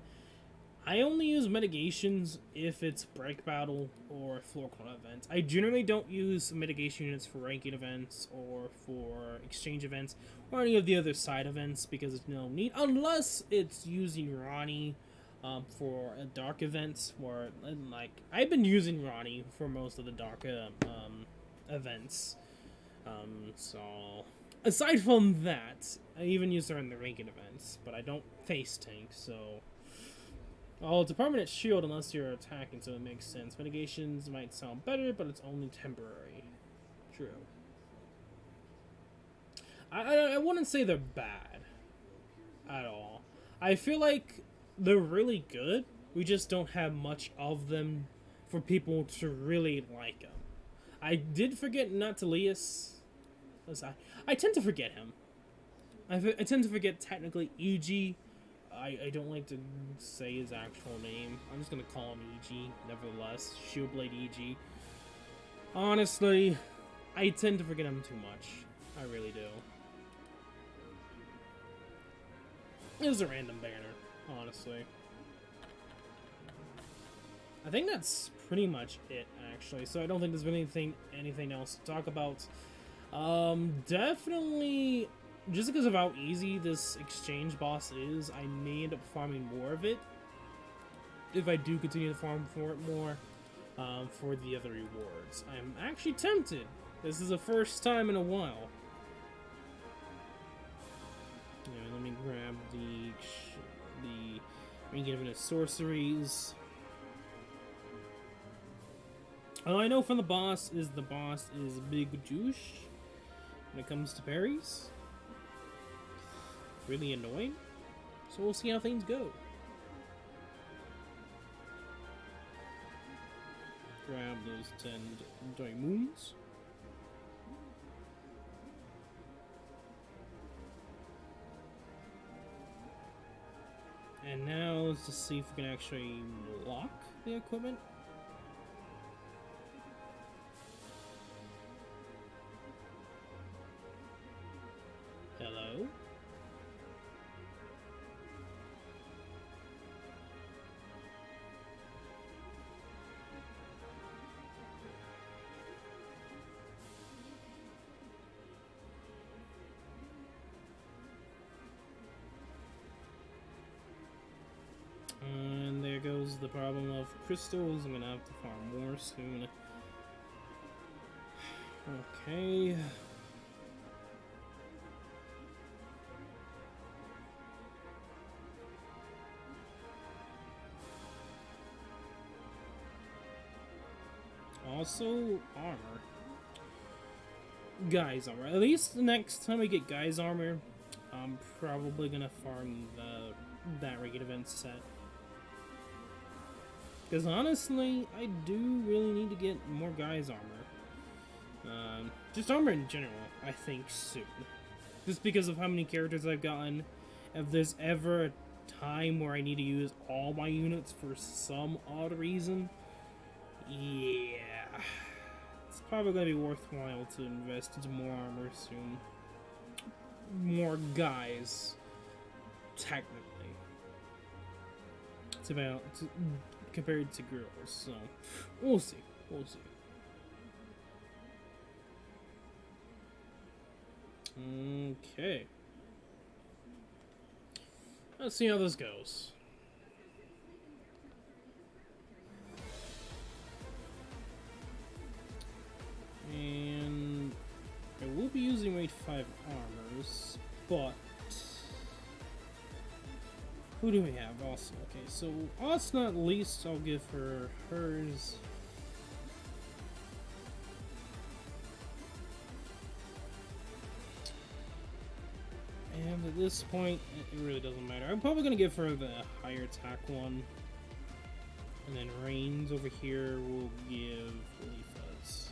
I only use mitigations if it's break battle or floor cloud events. I generally don't use mitigation units for ranking events or for exchange events or any of the other side events because there's no need, unless it's using Ronnie. For a dark events, where like I've been using Ronnie for most of the dark events. So aside from that, I even use her in the ranking events, but I don't face tank. So it's a permanent shield unless you're attacking, so it makes sense. Mitigations might sound better, but it's only temporary. True. I wouldn't say they're bad at all. I feel like they're really good. We just don't have much of them for people to really like them. I did forget Nautilus. I tend to forget him. I tend to forget technically EG. I don't like to say his actual name. I'm just gonna call him EG. Nevertheless, Shieldblade EG. Honestly, I tend to forget him too much. I really do. It was a random banner. Honestly, I think that's pretty much it, actually. So I don't think there's anything else to talk about. Definitely, just because of how easy this exchange boss is, I may end up farming more of it if I do continue to farm for it more for the other rewards. I'm actually tempted. This is the first time in a while. Anyway, let me grab the Ring of Sorceries. All I know from the boss is big juice when it comes to parries. Really annoying. So we'll see how things go. Grab those 10 diamonds. And now let's just see if we can actually lock the equipment. Hello? And there goes the problem of crystals. I'm gonna have to farm more soon. Okay. Also, armor. Guy's armor. At least the next time we get Guy's armor, I'm probably gonna farm that regular event set. Because honestly, I do really need to get more Guy's armor. Just armor in general, I think, soon. Just because of how many characters I've gotten. If there's ever a time where I need to use all my units for some odd reason, yeah. It's probably going to be worthwhile to invest into more armor soon. More guys, technically. It's about compared to girls, so we'll see. We'll see. Okay. Let's see how this goes. And I will be using rate 5 armors, but who do we have? Also, okay, so last not least, I'll give her hers. And at this point, it really doesn't matter. I'm probably gonna give her the higher attack one, and then Reigns over here will give Leafas.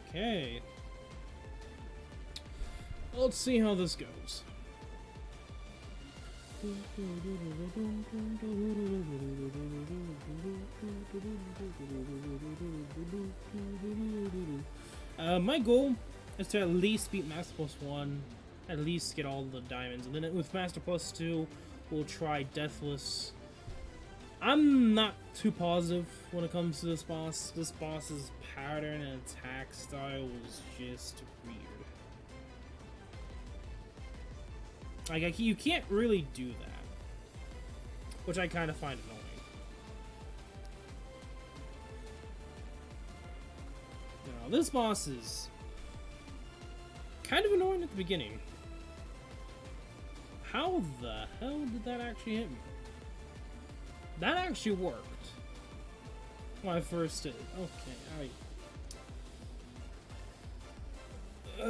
Okay. Let's see how this goes. My goal is to at least beat Master Plus 1, at least get all the diamonds, and then with Master Plus 2, we'll try Deathless. I'm not too positive when it comes to this boss. This boss's pattern and attack style is just weird. Like, you can't really do that, which I kind of find annoying. You know, this boss is kind of annoying at the beginning. How the hell did that actually hit me? That actually worked. When I first did it. Okay, alright.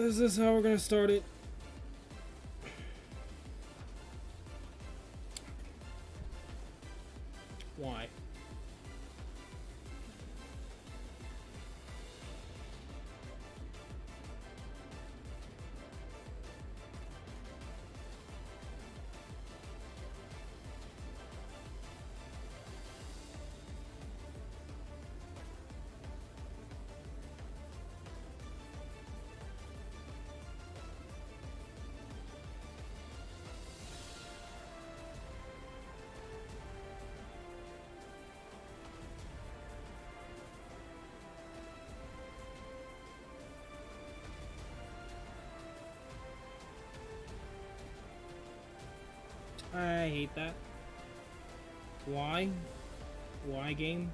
Is this how we're gonna start it? Why? I hate that. Why? Why, game?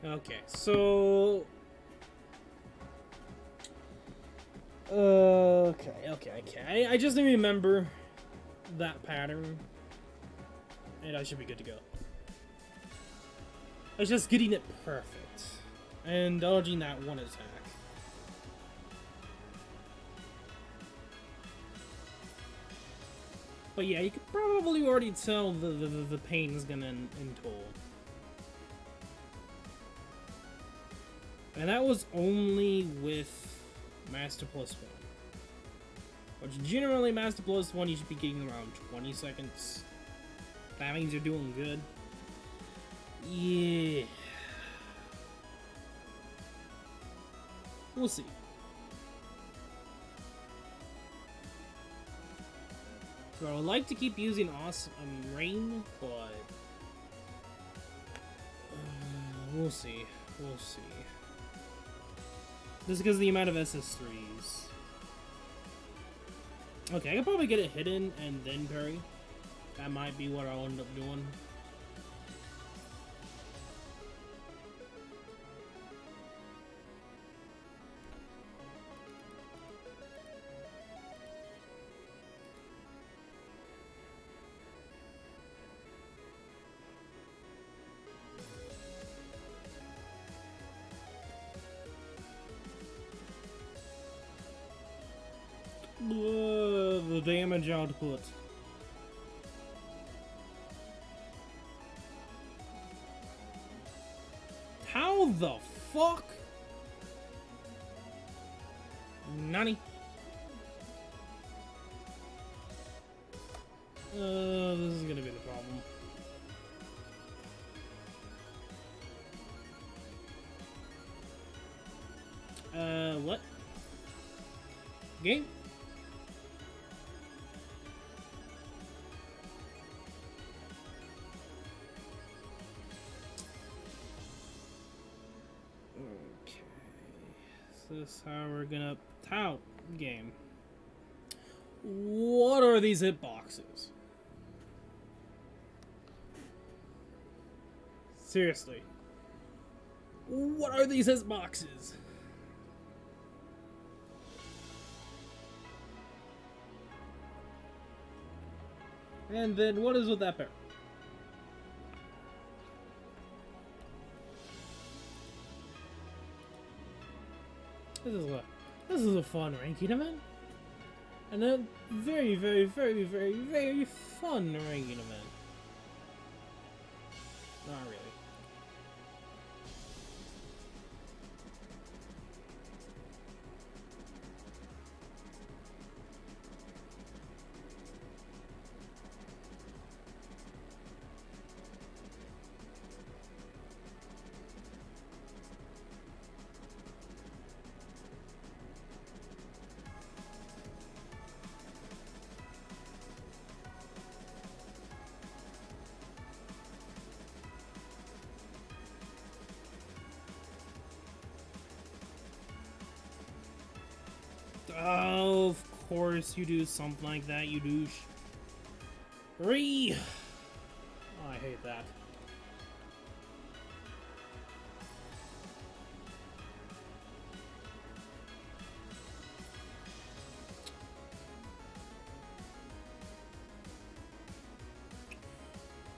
Okay, so okay. I just need to remember that pattern, and I should be good to go. It's just getting it perfect and dodging that one attack. But yeah, you could probably already tell the pain's gonna toll. And that was only with Master Plus 1. Which generally, Master Plus 1, you should be getting around 20 seconds. That means you're doing good. Yeah. We'll see. So I would like to keep using Awesome Rain, but we'll see. We'll see. Just because of the amount of SS3s. Okay, I could probably get it hidden and then parry. That might be what I'll end up doing. The damage output. How the fuck? Nani? This is gonna be the problem. What? Game. Okay. So this is how we're gonna tout game. What are these hitboxes? Seriously. What are these hitboxes? And then what is with that pair? This is a fun ranking event. And a very, very, very, very, very fun ranking event. Not really. Oh, of course you do something like that, you douche. Re. Oh, I hate that.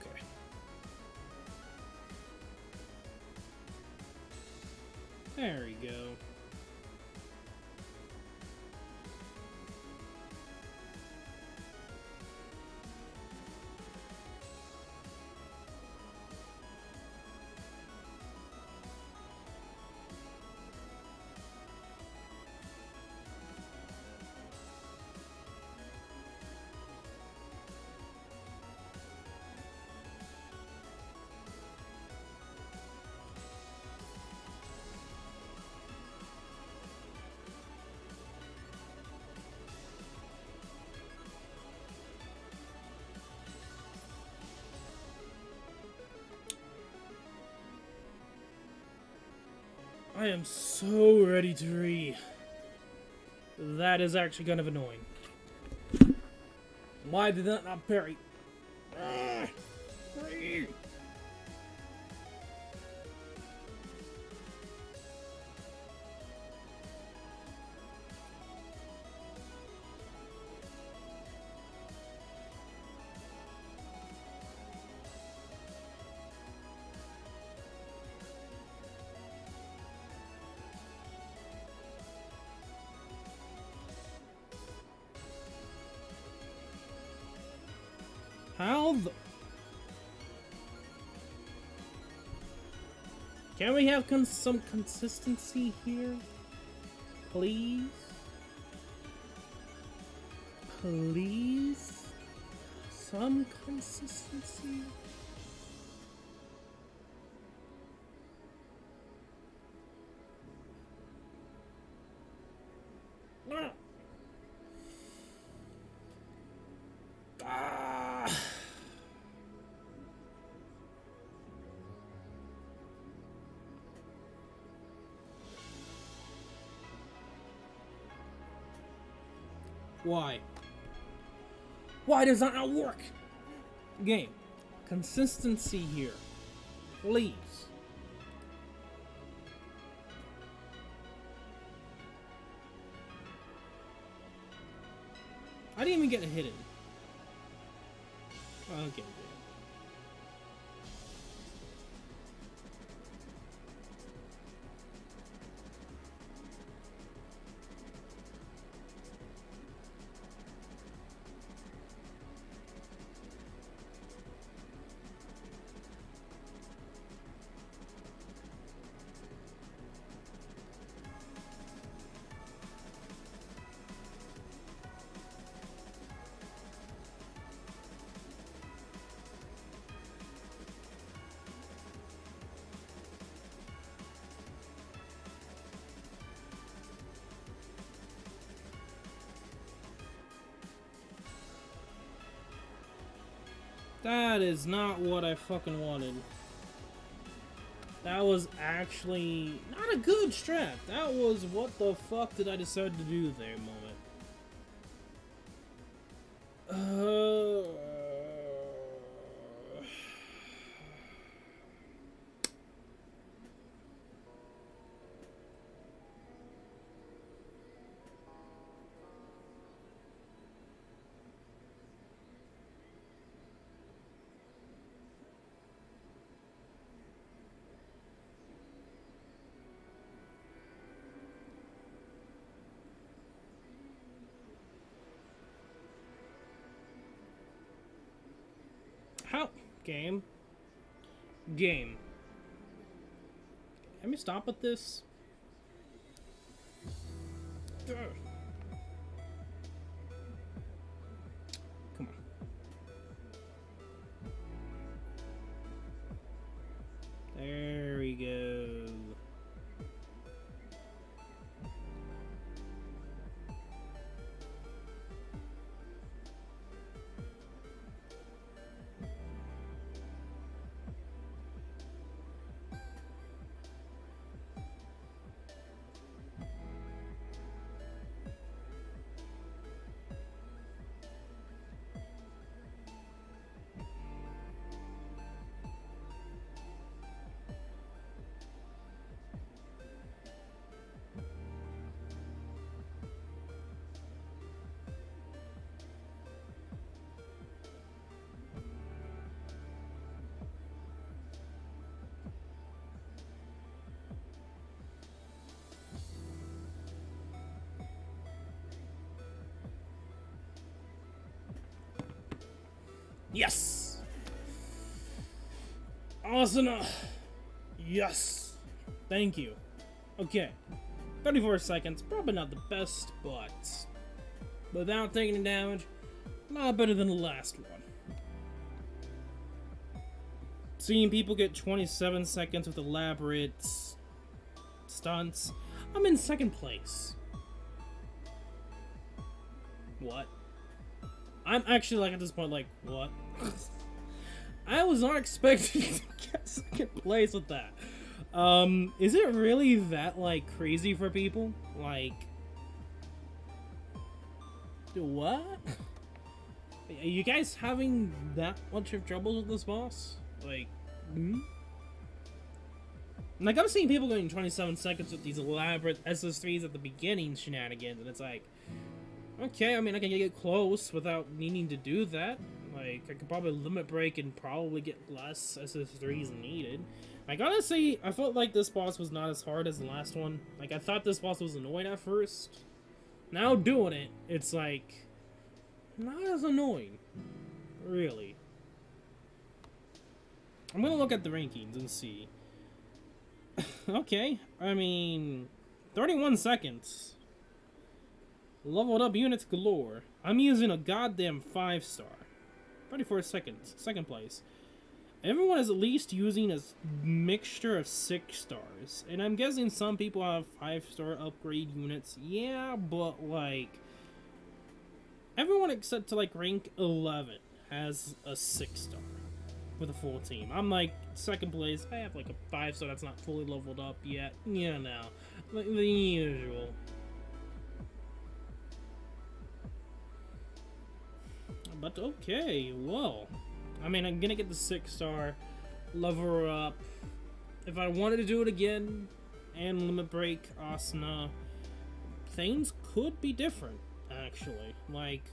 Okay. There we go. I am so ready to read. That is actually kind of annoying. Why did that not parry? Read. How the... Can we have some consistency here? Please? Please? Some consistency? Ah. Ah. Why? Why does that not work? Game. Consistency here. Please. I didn't even get a hit in. Okay. That is not what I fucking wanted. That was actually not a good strat. That was what the fuck did I decide to do there moment. How? Game. Game. Let me stop with this. Ugh. Come on. There we go. Yes! Awesome! Yes! Thank you. Okay. 34 seconds, probably not the best, but without taking damage, not better than the last one. Seeing people get 27 seconds with elaborate stunts, I'm in second place. What? I'm actually like at this point like, what? I was not expecting to get second place with that. Is it really that like crazy for people? Like, what? Are you guys having that much of troubles with this boss? Like, Like I'm seeing people getting 27 seconds with these elaborate SS3s at the beginning shenanigans, and it's like, okay, I mean, I can get close without needing to do that. Like, I could probably limit break and probably get less SS3s needed. Like, honestly, I felt like this boss was not as hard as the last one. Like, I thought this boss was annoying at first. Now doing it, it's like, not as annoying. Really. I'm gonna look at the rankings and see. Okay, I mean, 31 seconds. Leveled up units galore. I'm using a goddamn 5-star. 34 seconds. Second place. Everyone is at least using a mixture of 6 stars. And I'm guessing some people have 5-star upgrade units. Yeah, but like, everyone except to like rank 11 has a 6-star with a full team. I'm like second place. I have like a 5-star that's not fully leveled up yet. You know, like the usual. But okay, well, I mean, I'm gonna get the 6-star, level her up. If I wanted to do it again, and limit break Asuna, things could be different, actually. Like,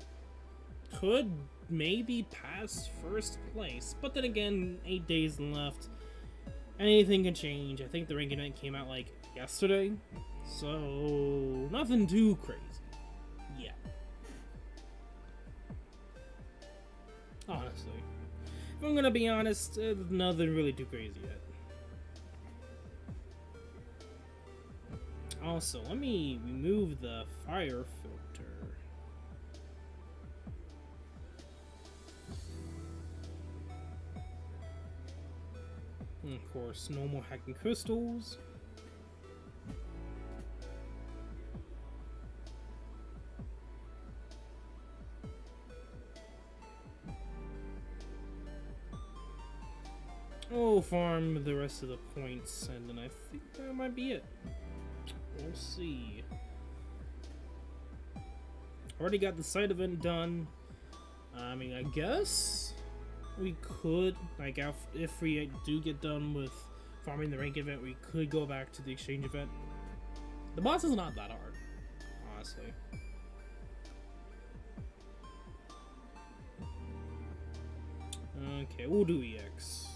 could maybe pass first place, but then again, 8 days left. Anything can change. I think the ranking event came out like yesterday, so nothing too crazy. Yeah. Honestly, if I'm gonna be honest, nothing really too crazy yet. Also, let me remove the fire filter. And of course, no more hacking crystals. Oh, farm the rest of the points, and then I think that might be it. We'll see. Already got the side event done. I mean, I guess we could, like, if we do get done with farming the rank event, we could go back to the exchange event. The boss is not that hard, honestly. Okay, we'll do EX.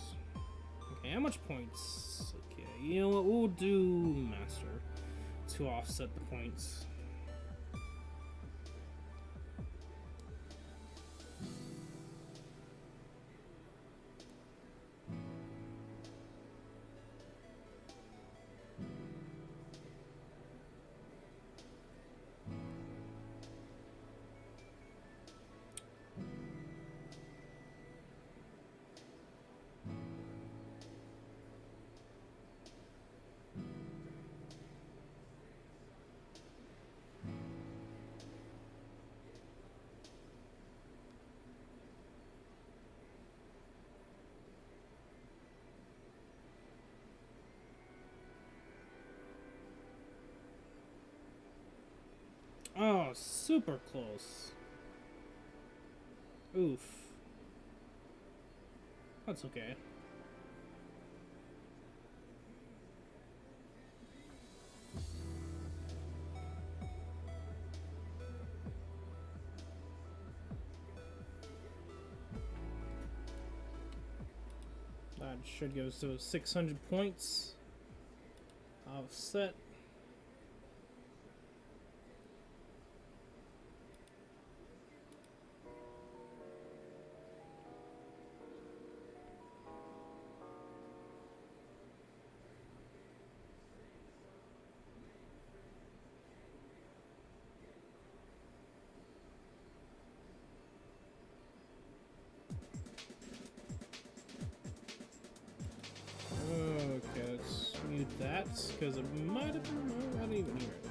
Okay, how much points? Okay, you know what, we'll do Master to offset the points. Oh, super close. Oof. That's okay. That should go to 600 points. Offset. Okay, let's mute that, because it might have been... Oh, I didn't even hear it.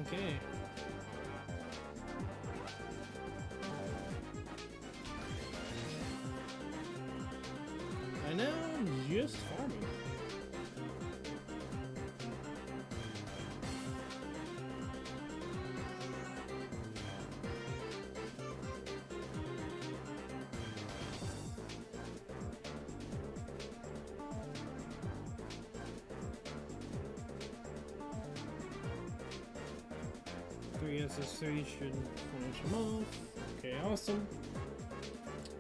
Okay. And now I'm just farming. SS3 should finish him off. Okay, awesome.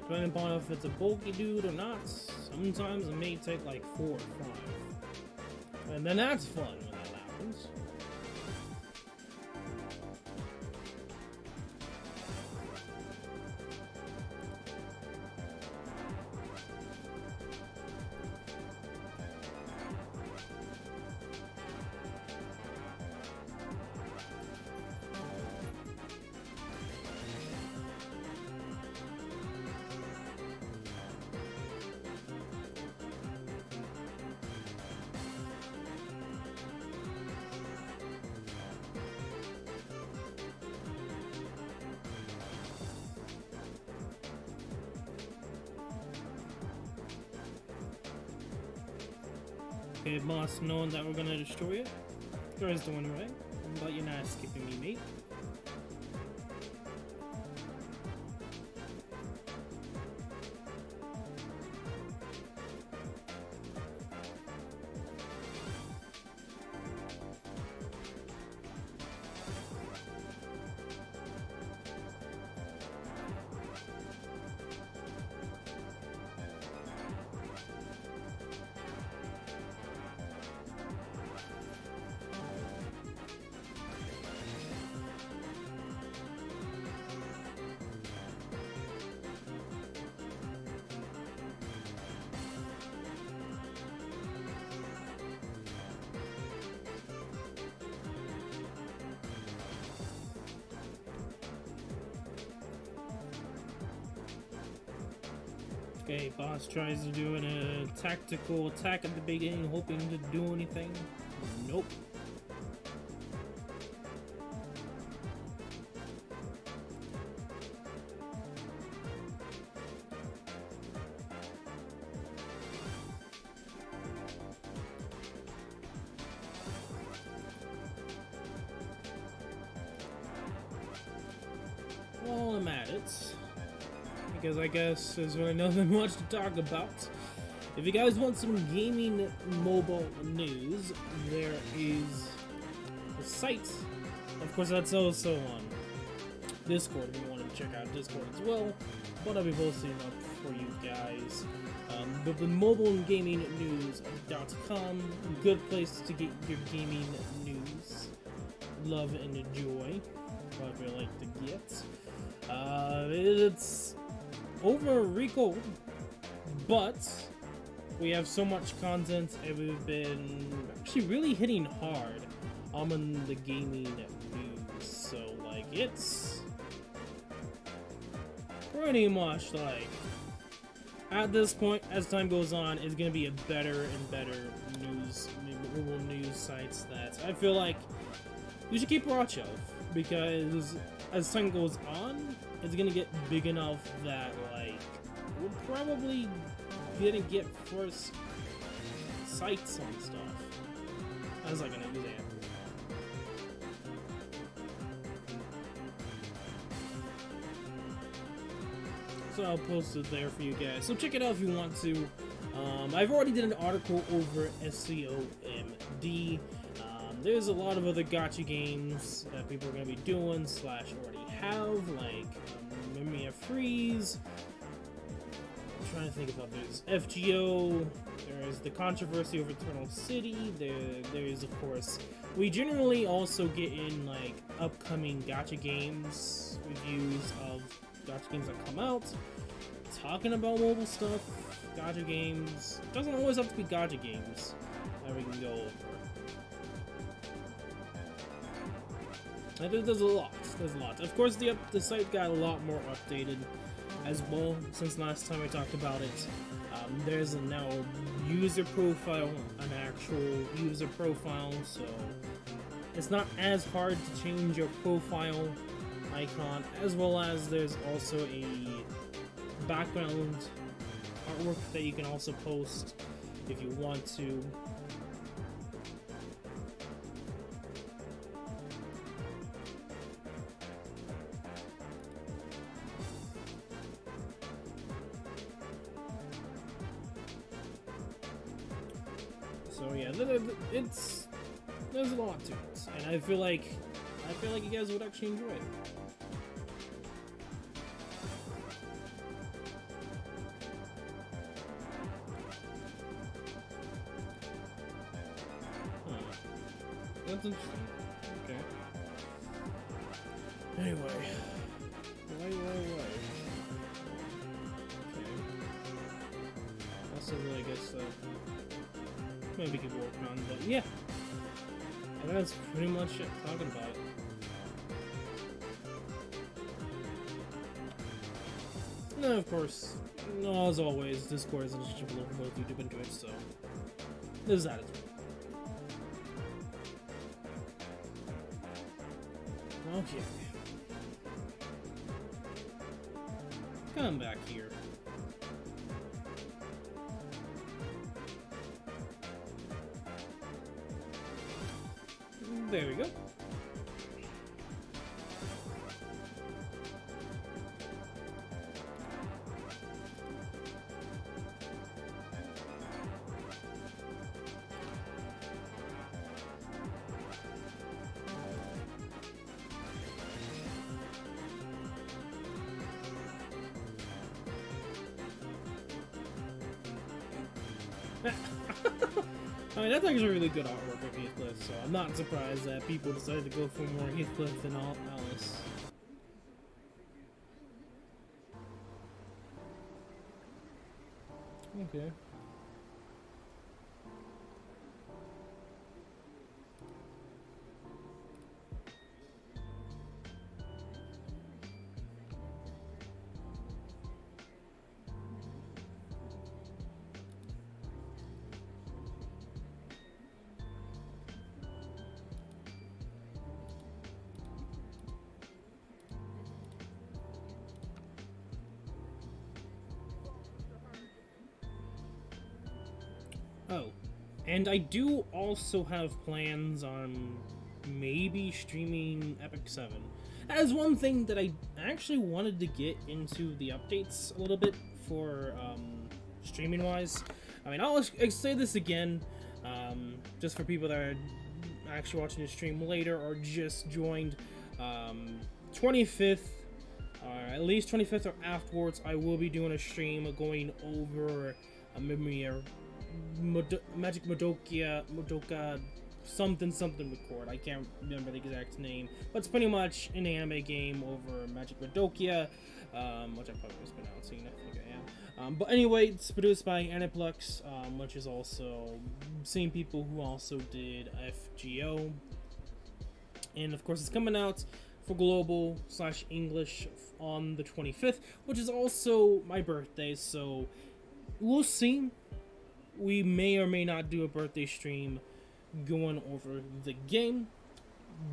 Depending upon if it's a bulky dude or not, sometimes it may take like 4 or 5. And then that's fun when that happens. Okay, boss, knowing that we're gonna destroy it. Guys doing right, but you're not skipping me, mate. Okay, boss tries to do a tactical attack at the beginning, hoping to do anything. Nope. While I'm at it, because I guess there's really nothing much to talk about. If you guys want some gaming mobile news, there is a site. Of course, that's also on Discord if you want to check out Discord as well. But I'll be posting up for you guys. The mobilegamingnews.com, good place to get your gaming news. Love and enjoy, whatever you like to get. It's over Recode, but we have so much content and we've been actually really hitting hard on the gaming news. So like it's pretty much like at this point, as time goes on, it's gonna be a better and better mobile news sites that I feel like you should keep watch of, because as time goes on, it's gonna get big enough that like we're probably gonna get first sights on stuff. As like an example. So I'll post it there for you guys. So check it out if you want to. I've already did an article over SAO MD. There's a lot of other gacha games that people are going to be doing / already have, like Memory Freeze. I'm trying to think about this. FGO. There's the controversy over Eternal City. There's of course. We generally also get in like upcoming gacha games reviews of gacha games that come out. Talking about mobile stuff, gacha games. Doesn't always have to be gacha games that we can go over. There's a lot. There's a lot. Of course, the site got a lot more updated as well since last time we talked about it. There's a now user profile, an actual user profile, so it's not as hard to change your profile icon, as well as there's also a background artwork that you can also post if you want to. So yeah, there's a lot to it, and I feel like you guys would actually enjoy it. That's interesting. Okay. Anyway. Why? Okay. That's something I guess maybe could work on, but yeah. And that's pretty much it talking about it. And of course, as always, Discord is interchangeable over both YouTube and Twitch, so there's that as well. Okay. Come back here. There we go. I mean, that's actually really good artwork of Heathcliff, so I'm not surprised that people decided to go for more Heathcliff than Alice. Okay. Oh, and I do also have plans on maybe streaming Epic 7. That is one thing that I actually wanted to get into the updates a little bit for streaming wise. I mean, I'll say this again, just for people that are actually watching the stream later or just joined. 25th, or at least 25th or afterwards, I will be doing a stream going over a memory Magic Madoka something record. I can't remember the exact name, but it's pretty much an anime game over Magic Madoka, which I'm probably mispronouncing. I think I am. But anyway, it's produced by Aniplex, which is also same people who also did FGO, and of course it's coming out for global/English on the 25th, which is also my birthday. So we'll see. We may or may not do a birthday stream going over the game,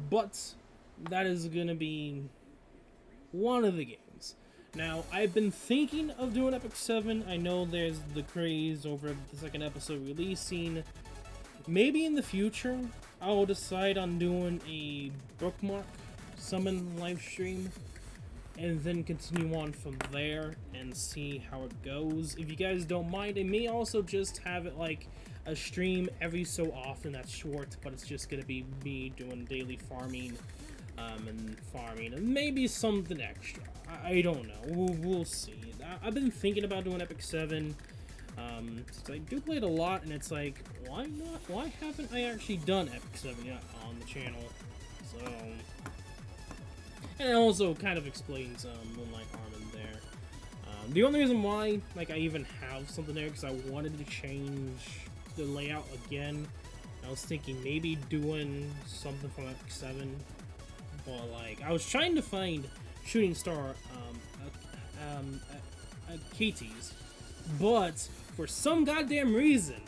but that is gonna be one of the games. Now, I've been thinking of doing Epic 7. I know there's the craze over the second episode releasing. Maybe in the future, I'll decide on doing a bookmark summon live stream and then continue on from there and see how it goes. If you guys don't mind, I may also just have it like a stream every so often that's short, but it's just gonna be me doing daily farming and maybe something extra. I don't know. We'll see. I've been thinking about doing Epic 7. Since I do play it a lot, and it's like, why not? Why haven't I actually done Epic 7 yet on the channel? So, and it also kind of explains Moonlight Harmon there. The only reason why, like, I even have something there because I wanted to change the layout again. I was thinking maybe doing something from Epic 7, but like I was trying to find Shooting Star KTs, but for some goddamn reason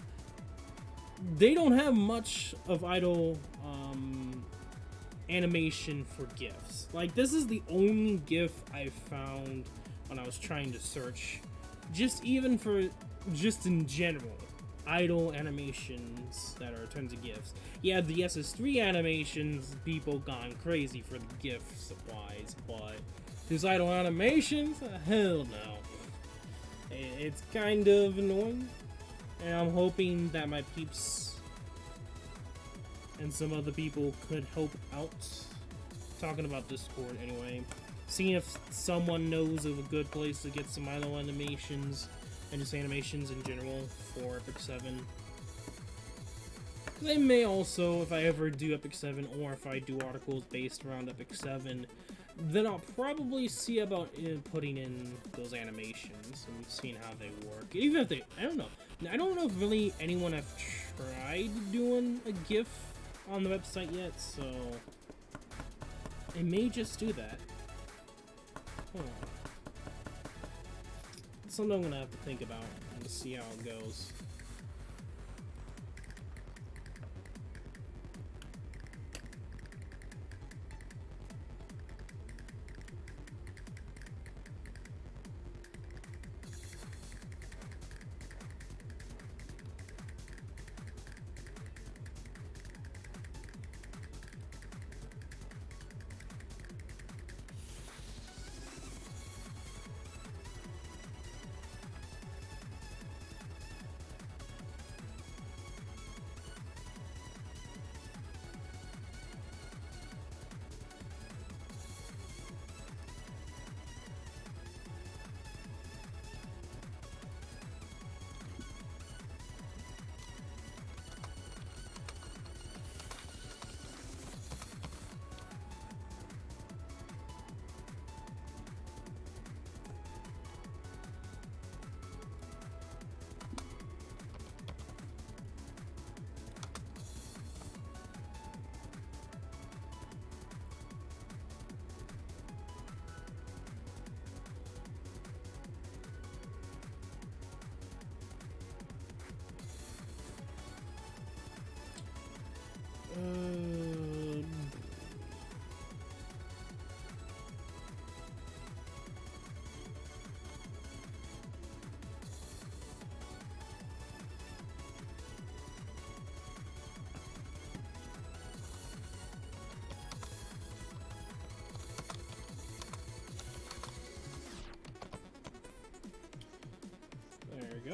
they don't have much of idle animation for GIFs. Like, this is the only GIF I found when I was trying to search, just in general, idle animations that are tons of GIFs. Yeah, the SS3 animations, people gone crazy for the GIF supplies, but these idle animations, hell no. It's kind of annoying, and I'm hoping that my peeps and some other people could help out. Talking about Discord anyway, seeing if someone knows of a good place to get some idle animations and just animations in general for Epic 7. They may also, if I ever do Epic 7 or if I do articles based around Epic 7, then I'll probably see about putting in those animations and seeing how they work. Even if they, I don't know if really anyone have tried doing a GIF on the website yet, so I may just do that. Something I'm gonna have to think about and see how it goes.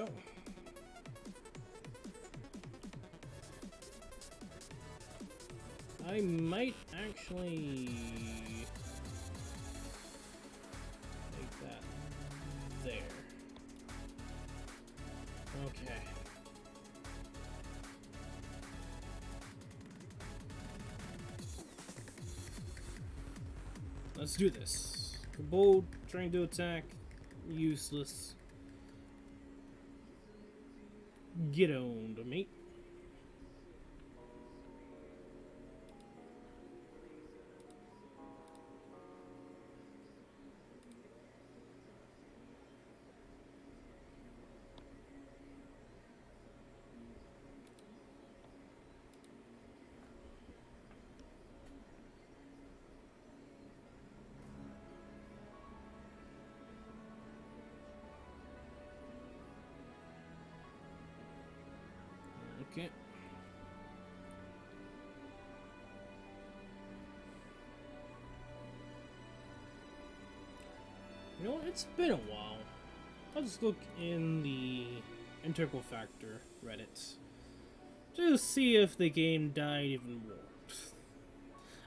go. I might actually make that there. Okay. Let's do this. Bold, trying to attack, useless. Get owned, mate. Okay. You know what? It's been a while. I'll just look in the integral factor Reddit. Just see if the game died even more.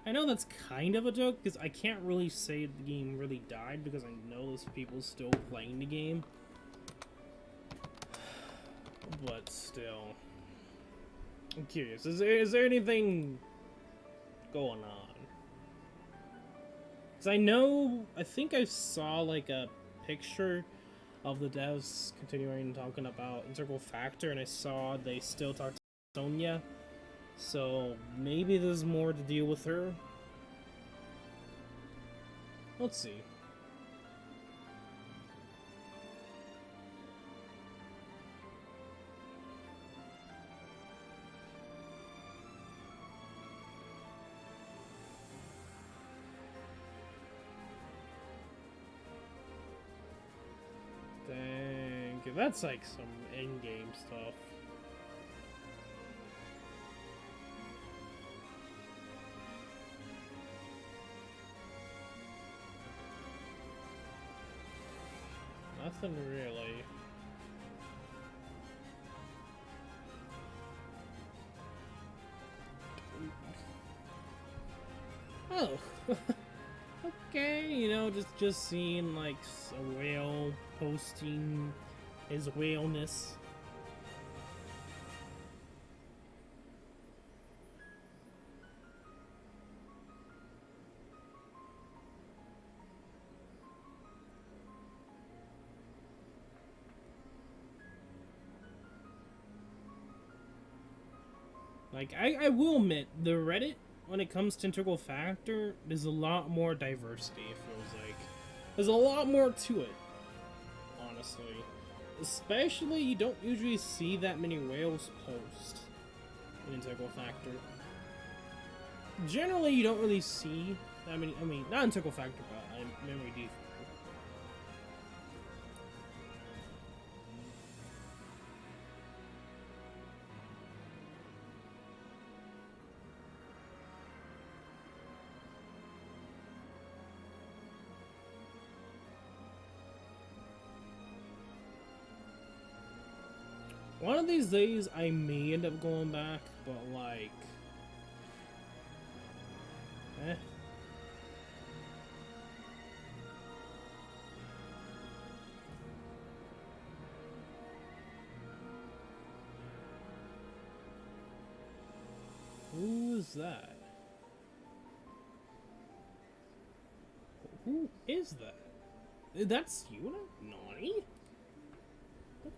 I know that's kind of a joke, because I can't really say the game really died, because I know there's people still playing the game. But still. I'm curious. Is there anything going on? Because I think I saw like a picture of the devs continuing talking about integral factor, and I saw they still talked to Sonya. So maybe there's more to deal with her. Let's see. Thank you. That's like some in-game stuff. Nothing really. Oh. Okay, you know, just seeing like a whale posting his whaleness. Like, I will admit, the Reddit, when it comes to integral factor, there's a lot more diversity, it feels like. There's a lot more to it, honestly. Especially, you don't usually see that many whales post in integral factor. Generally, you don't really see that many, I mean, not integral factor, but memory defrag. One of these days, I may end up going back, but like, eh. Who is that? Who is that? That's you, Nani?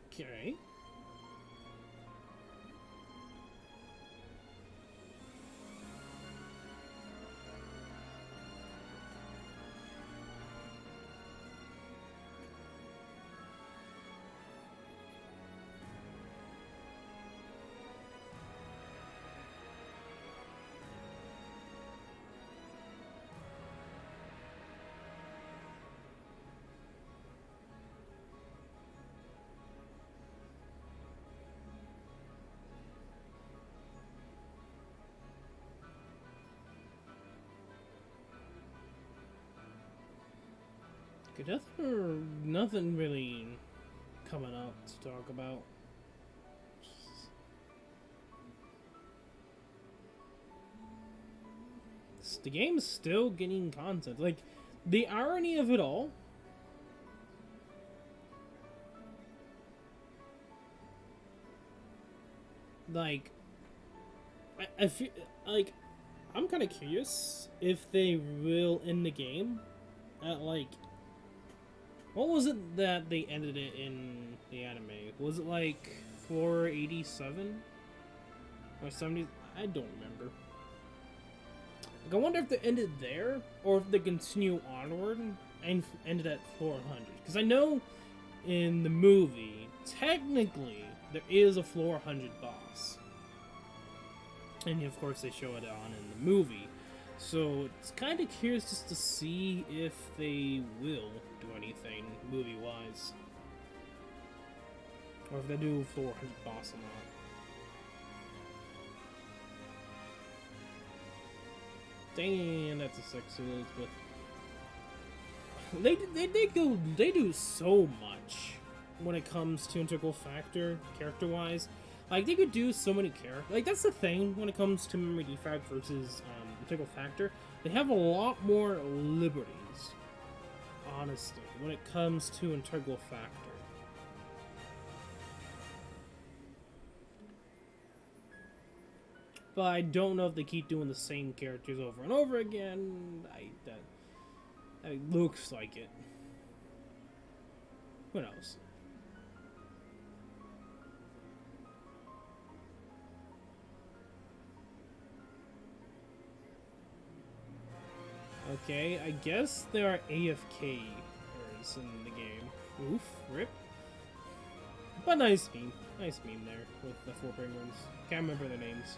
Okay. Nothing really coming up to talk about. The game's still getting content. Like, the irony of it all. Like, I feel like I'm kind of curious if they will end the game at like, what was it that they ended it in the anime? Was it like 487 or 70? I don't remember. Like, I wonder if they ended there or if they continue onward and ended at 400. Because I know in the movie, technically, there is a 400 boss. And of course they show it on in the movie. So it's kind of curious just to see if they will do anything movie-wise. Or if they do 400 boss or not. Dang, that's a sexy Elizabeth. They do so much when it comes to integral factor, character-wise. Like, they could do so many characters. Like, that's the thing when it comes to Memory Defrag versus integral factor. They have a lot more liberties, honestly, when it comes to integral factor. But I don't know if they keep doing the same characters over and over again. That looks like it. Who knows? Okay, I guess there are AFK errors in the game. Oof, rip. But nice meme. Nice meme there with the 4 penguins. Can't remember their names.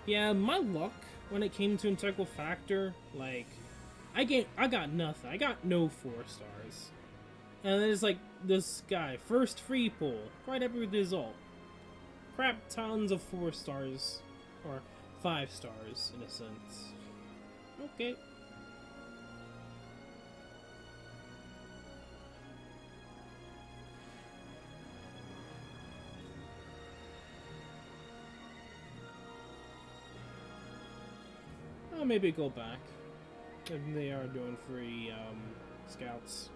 Yeah, my luck when it came to integral factor, like, I got nothing. I got no 4 stars. And there's like this guy, first free pull, quite happy with the result. Crap tons of 4 stars, or 5 stars in a sense. Okay. I'll maybe go back if they are doing free scouts.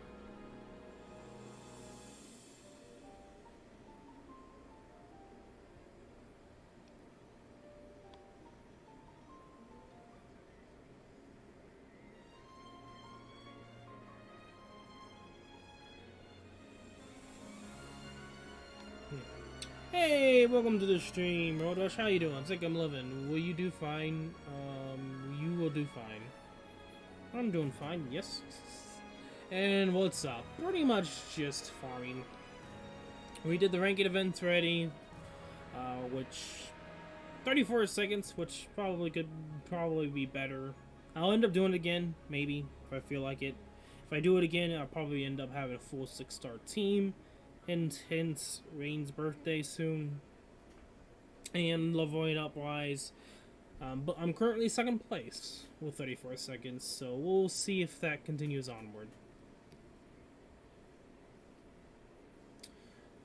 Hey, welcome to the stream, Rodosh. How you doing? It's like I'm living. Will you do fine? You will do fine. I'm doing fine, yes. And what's up? Pretty much just farming. We did the ranked events already, which 34 seconds, which could probably be better. I'll end up doing it again, maybe, if I feel like it. If I do it again, I'll probably end up having a full 6-star team. And hence Reign's birthday soon, and leveling up wise, but I'm currently 2nd place with 34 seconds, so we'll see if that continues onward.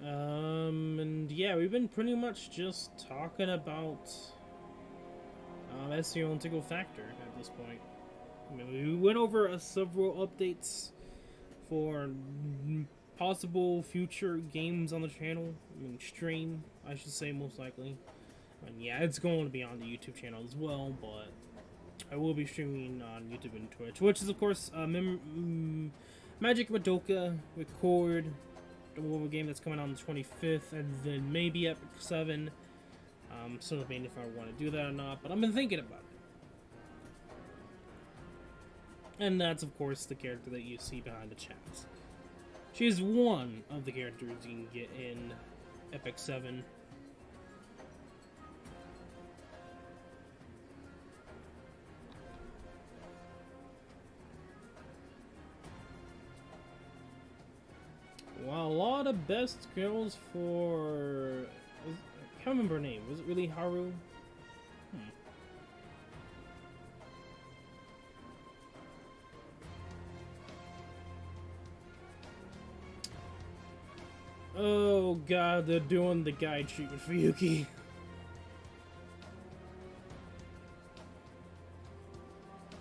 And yeah, we've been pretty much just talking about SAO integral factor at this point. I mean, we went over several updates for possible future games on the channel. I mean, stream, I should say, most likely. And yeah, it's going to be on the YouTube channel as well, but I will be streaming on YouTube and Twitch, which is, of course, Magic Madoka Record, the mobile game that's coming on the 25th, and then maybe Epic 7. Still debating if I want to do that or not, but I've been thinking about it. And that's, of course, the character that you see behind the chat. She's one of the characters you can get in Epic 7. Wow, a lot of best girls for... I can't remember her name. Was it really Haru? Oh god, they're doing the guy treatment for Yuki.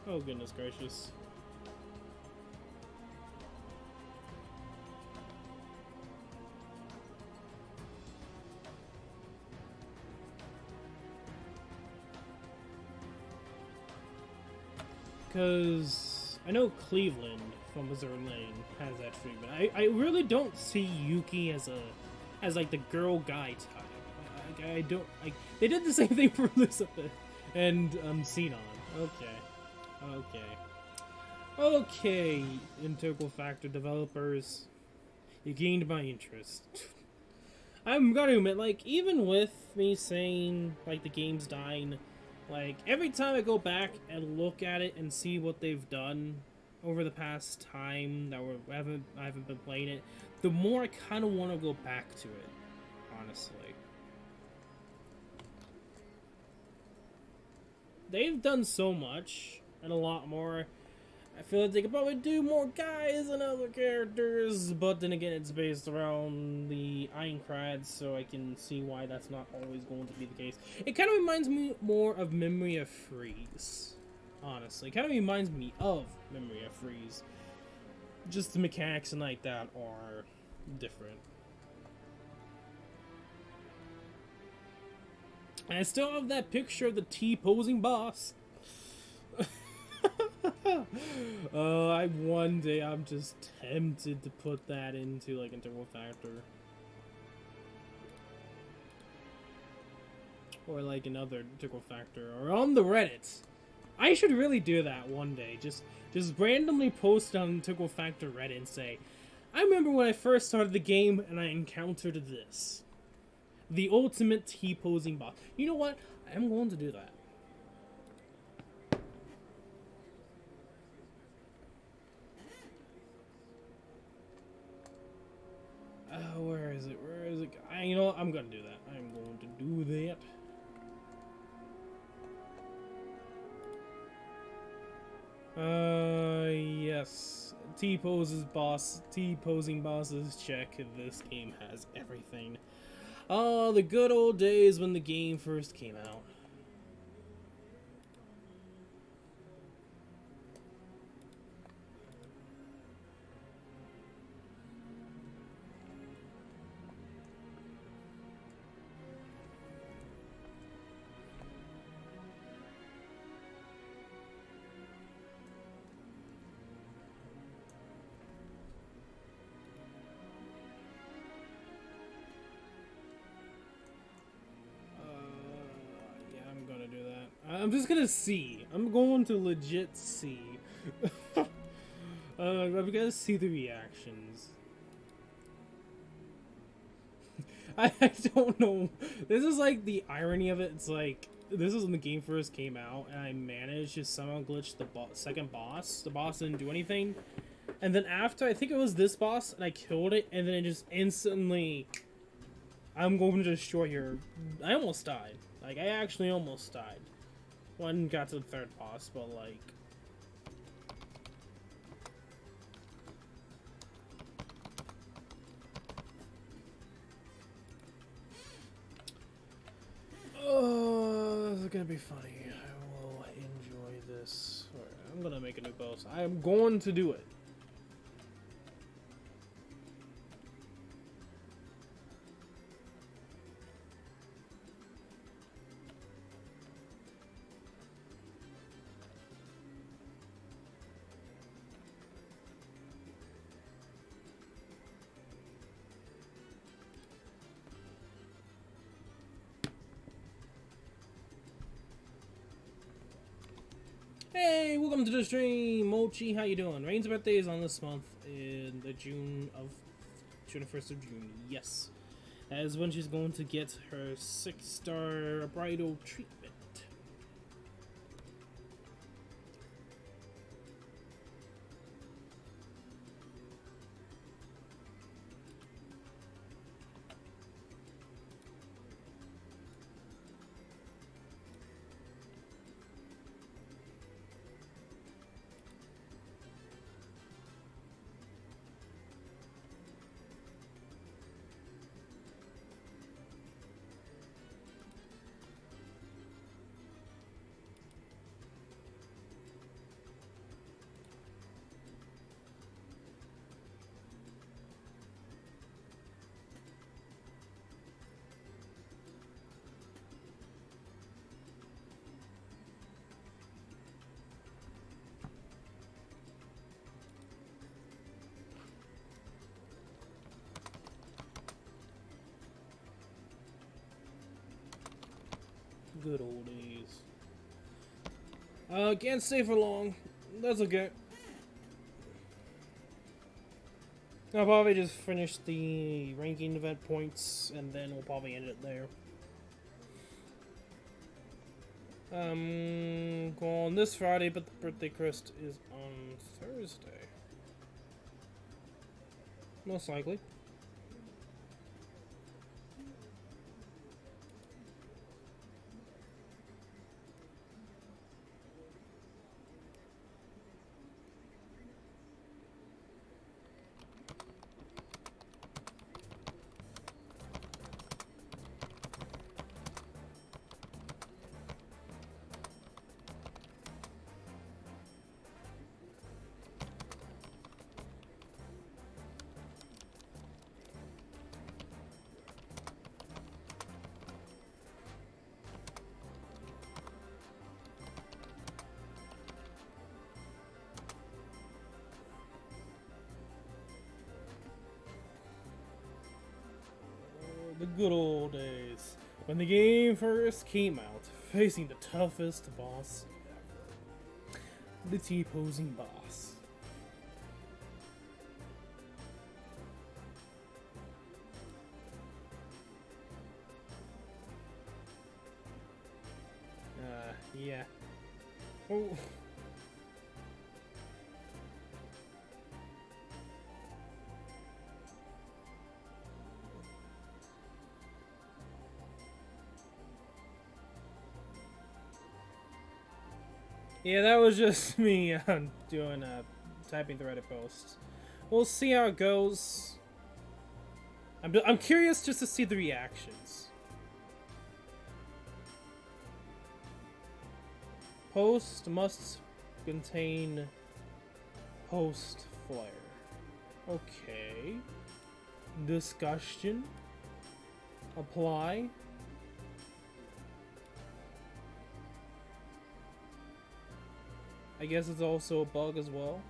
Oh goodness gracious. Because I know Cleveland from Azur Lane has that treatment. I really don't see Yuki as like the girl guy type. I don't like. They did the same thing for Elizabeth and Xenon. Okay, Integral Factor developers, you gained my interest. I'm gonna admit, like, even with me saying like the game's dying, like every time I go back and look at it and see what they've done over the past time that I haven't been playing it, the more I kind of want to go back to it, honestly. They've done so much and a lot more. I feel like they could probably do more guys and other characters, but then again, it's based around the Ironclads, so I can see why that's not always going to be the case. It kind of reminds me more of Memory of Freeze, honestly. It kind of reminds me of Memory of Freeze. Just the mechanics and like that are different. And I still have that picture of the T-posing boss. One day I'm just tempted to put that into like Integral Factor. Or like another Integral Factor. Or on the Reddit. I should really do that one day. Just randomly post on Integral Factor Reddit and say, I remember when I first started the game and I encountered this. The ultimate T-posing boss. You know what? I'm going to do that. Where is it? Where is it? You know what? I'm gonna do that. I'm going to do that. Yes. T-posing bosses check. This game has everything. Oh, the good old days when the game first came out. I'm just gonna see. I'm going to legit see. I'm gonna see the reactions. I don't know. This is like the irony of it. It's like, this is when the game first came out, and I managed to somehow glitch the second boss. The boss didn't do anything. And then after, I think it was this boss, and I killed it, and then it just instantly... I'm going to destroy your... I almost died. Like, I actually almost died. One got to the third boss, but like... Oh, this is gonna be funny. I will enjoy this. Alright, I'm gonna make a new boss. I am going to do it. Hey, welcome to the stream, Mochi. How you doing? Rain's birthday is on this month in the June 1st of June. Yes, that is when she's going to get her 6-star bridal treatment. Good old days. Can't stay for long. That's okay. I'll probably just finish the ranking event points, and then we'll probably end it there. Go on this Friday, but the birthday crest is on Thursday. Most likely. The good old days. When the game first came out, facing the toughest boss ever. The T-posing boss. Yeah. Oh. Yeah, that was just me doing typing the Reddit post. We'll see how it goes. I'm curious just to see the reactions. Post must contain post flare. Okay. Discussion. Apply. I guess it's also a bug as well.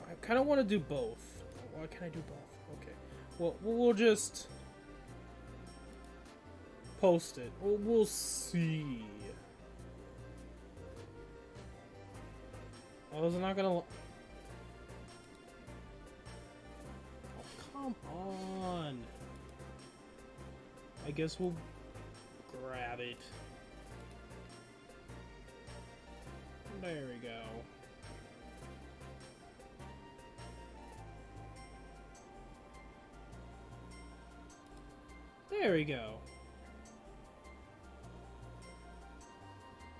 I kind of want to do both. Why can't I do both? Okay. Well, we'll just post it. We'll see. I was not gonna. Oh, come on. I guess we'll grab it. There we go. There we go.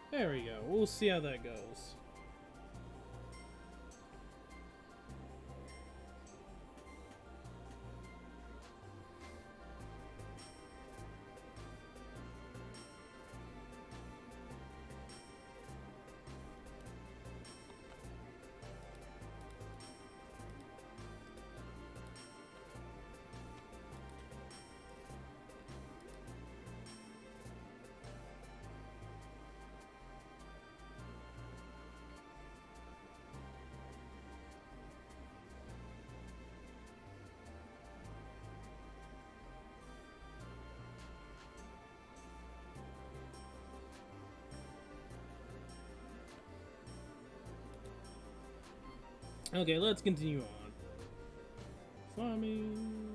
There we go. We'll see how that goes. Okay, let's continue on. Farming.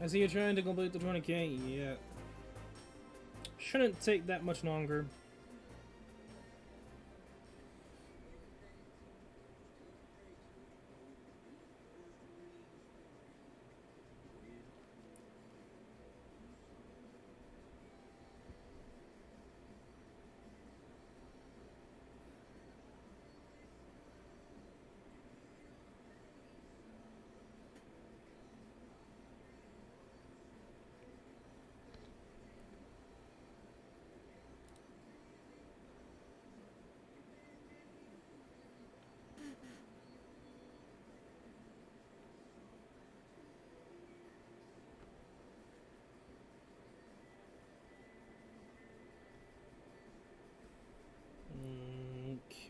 I see you're trying to complete the 20k. Yeah. Shouldn't take that much longer.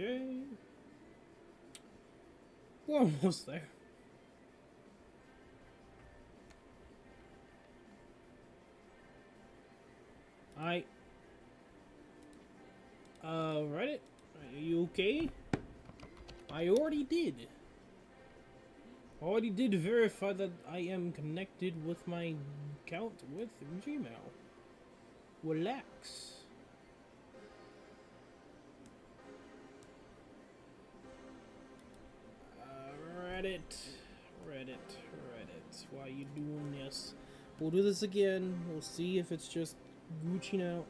Okay. We're almost there. Reddit? Are you okay? I already did. Already did verify that I am connected with my account with Gmail. Relax. Reddit. Why are you doing this? We'll do this again. We'll see if it's just Gucci out.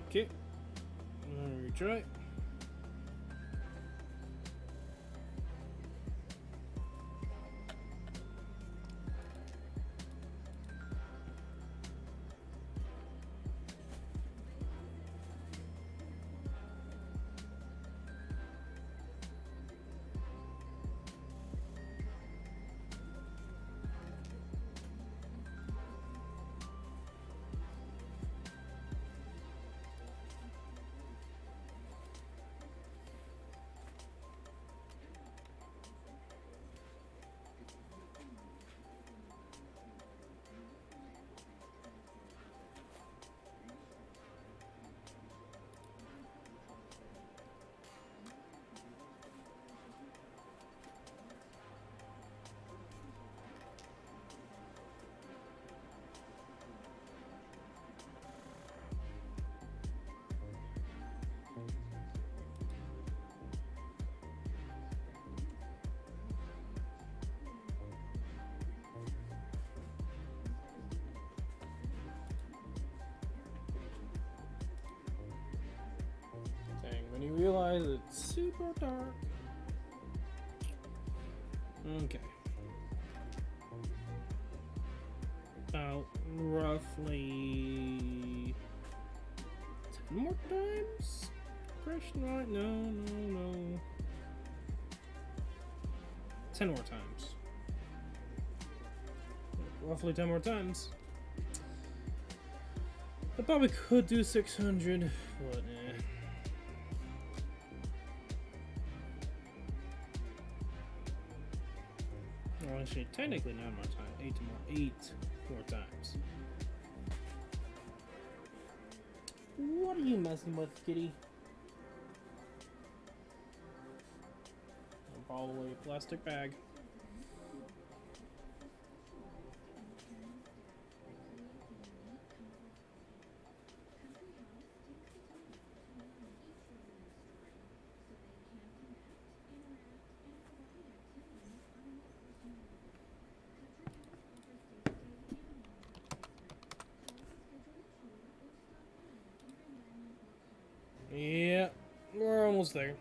Okay. Retry. When you realize it's super dark. Okay. About roughly 10 more times? Question mark? No. 10 more times. Roughly 10 more times. I probably could do 600, but eh. Well, actually, technically 9 more times. 8 more times. What are you messing with, kitty? Probably a plastic bag. Yeah, we're almost there.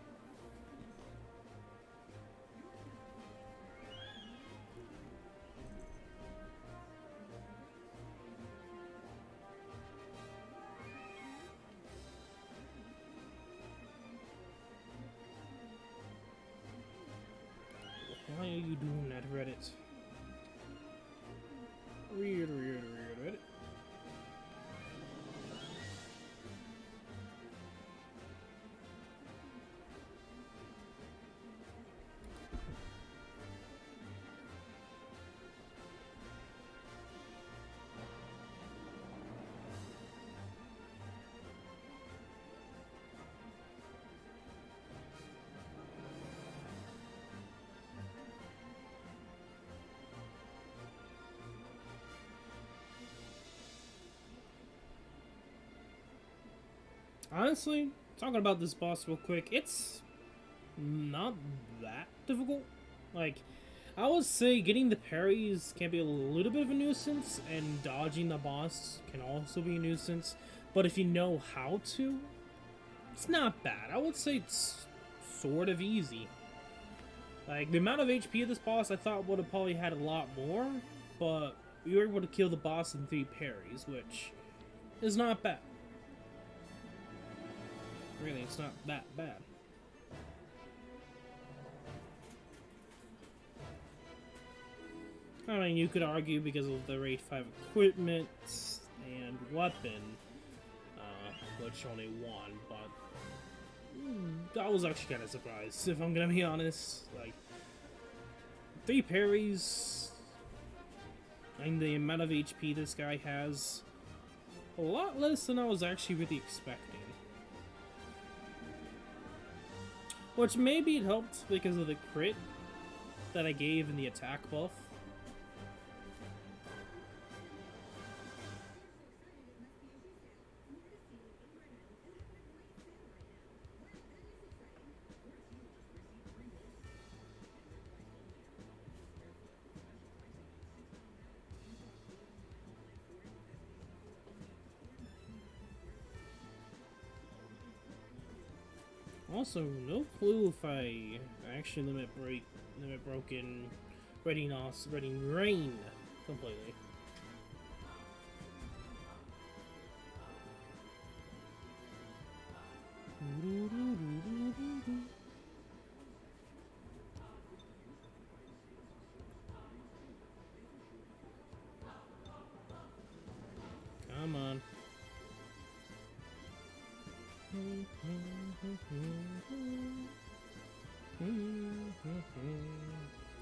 Why are you doing that, Reddit? Weird, Reddit. Honestly, talking about this boss real quick, it's not that difficult. Like, I would say getting the parries can be a little bit of a nuisance, and dodging the boss can also be a nuisance. But if you know how to, it's not bad. I would say it's sort of easy. Like, the amount of HP of this boss I thought would have probably had a lot more, but we were able to kill the boss in 3 parries, which is not bad. Really, it's not that bad. I mean, you could argue because of the Raid 5 equipment and weapon, which only one, but I was actually kind of surprised, if I'm gonna be honest. Like, 3 parries, and the amount of HP this guy has, a lot less than I was actually really expecting. Which maybe it helped because of the crit that I gave in the attack buff. Also, no clue if I actually limit broken reading rain completely. Come on.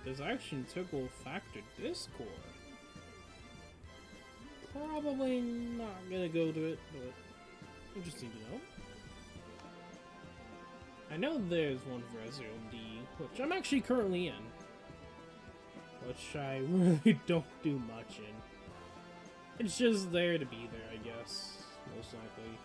Does action integral factor Discord? Probably not gonna go to it, but interesting to know. I know there's one for Azur MD, which I'm actually currently in, which I really don't do much in. It's just there to be there, I guess, most likely.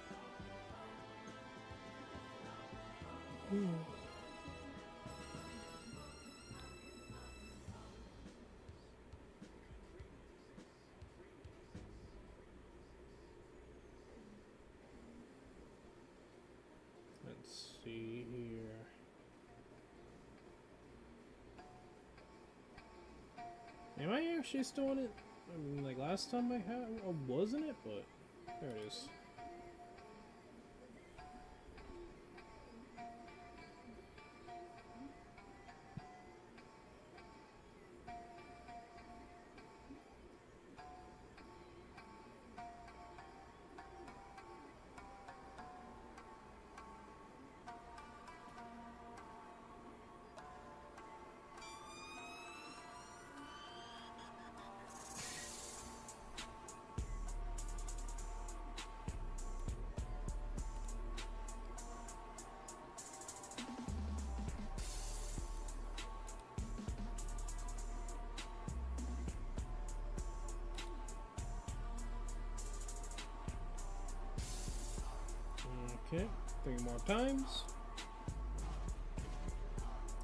Let's see here. Am I actually still in it? I mean, like last time I wasn't it? But there it is. Okay, 3 more times.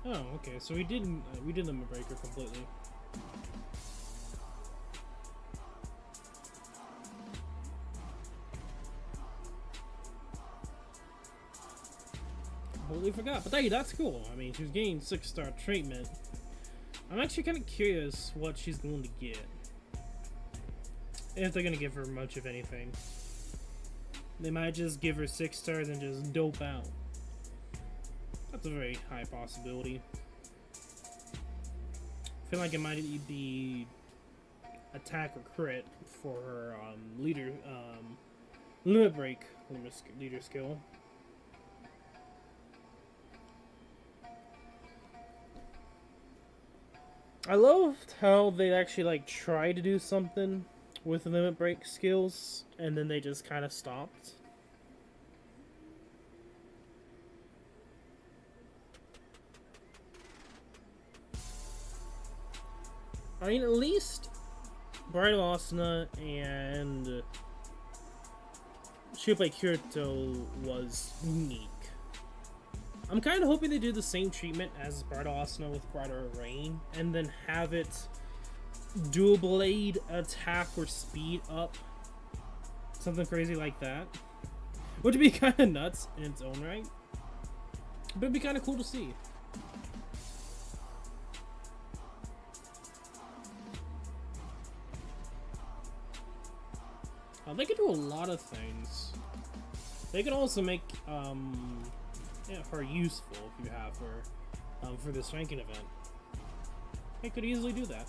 Oh, okay. So we did limit breaker completely. Completely forgot, but hey, that's cool. I mean, she's getting 6-star treatment. I'm actually kind of curious what she's going to get. If they're going to give her much of anything. They might just give her 6 stars and just dope out. That's a very high possibility. I feel like it might be attack or crit for her limit break leader skill. I loved how they actually like tried to do something with the limit break skills, and then they just kind of stopped. I mean, at least Bride of Asuna and Shupai Kyoto was unique. I'm kind of hoping they do the same treatment as Bridal Asuna with Bridal Rain, and then have it dual blade attack or speed up. Something crazy like that. Which would be kind of nuts in its own right. But it'd be kind of cool to see. They could do a lot of things. They could also make her useful if you have her for this ranking event. They could easily do that.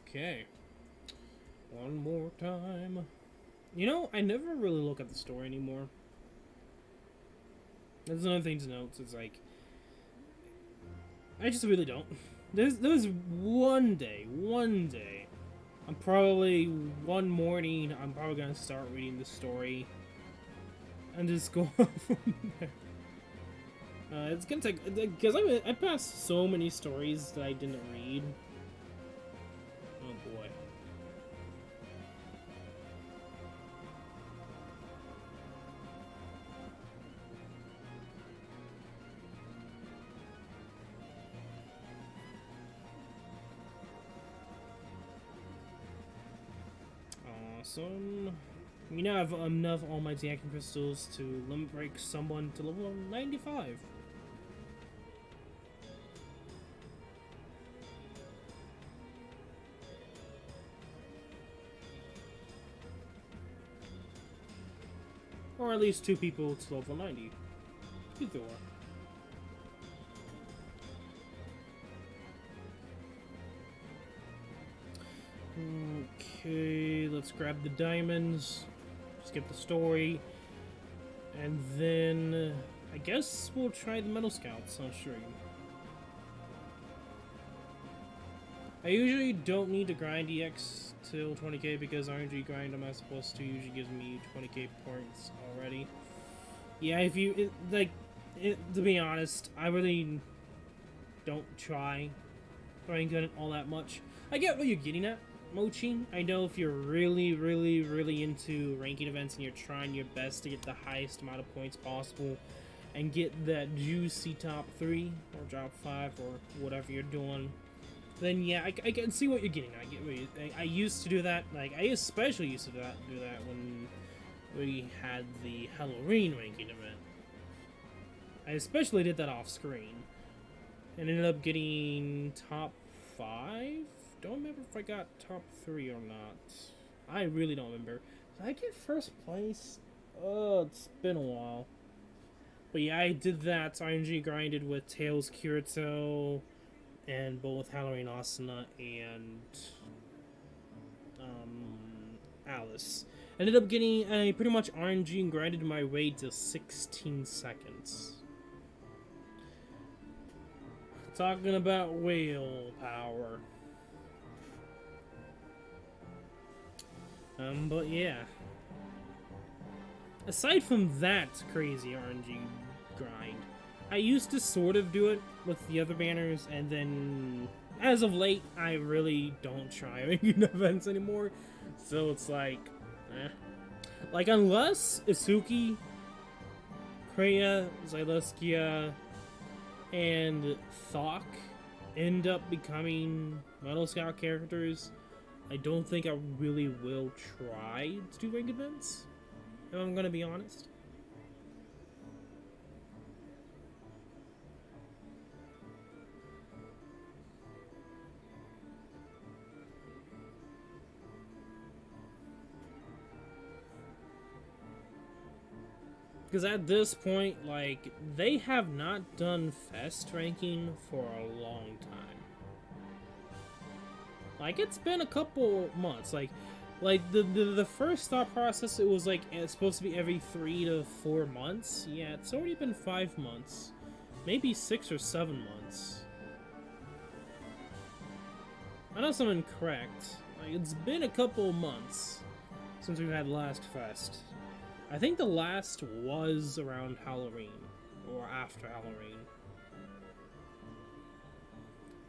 Okay. One more time. You know, I never really look at the story anymore. That's another thing to note. It's like, I just really don't. There's one day, one morning, I'm probably gonna start reading the story and just go from there. It's gonna take, because I passed so many stories that I didn't read. Oh boy. Awesome. You now have enough almighty acting crystals to limit break someone to level 95. Or at least 2 people to level 90. Either or. Okay, let's grab the diamonds, skip the story, and then I guess we'll try the Metal Scouts on stream. I usually don't need to grind EX till 20k because RNG grind I'm not supposed to usually gives me 20k points already. Yeah, if you, to be honest, I really don't try grind it all that much. I get what you're getting at, Mochi. I know if you're really into ranking events and you're trying your best to get the highest amount of points possible and get that juicy top 3 or top 5 or whatever you're doing, then yeah, I can see what you're getting. I used to do that. Like, I especially used to do that when we had the Halloween ranking event. I especially did that off screen and ended up getting top 5. Don't remember if I got top 3 or not. I really don't remember. Did I get first place? Oh, it's been a while. But yeah, I did that. RNG grinded with Tails Kirito and both Halloween Asuna and Alice. Ended up getting a pretty much RNG and grinded my way to 16 seconds. Talking about whale power. But yeah. Aside from that crazy RNG grind, I used to sort of do it with the other banners, and then as of late, I really don't try making events anymore. So it's like, like unless Isuki, Kreia, Xyluskia, and Thok end up becoming Metal Scout characters, I don't think I really will try to do rank events, if I'm gonna be honest. Because at this point, like, they have not done Fest ranking for a long time. Like, it's been a couple months. Like the first thought process, it was like it's supposed to be every 3 to 4 months. Yeah, it's already been 5 months, maybe 6 or 7 months. Unless I'm incorrect. Like, it's been a couple months since we've had last fest. I think the last was around Halloween, or after Halloween.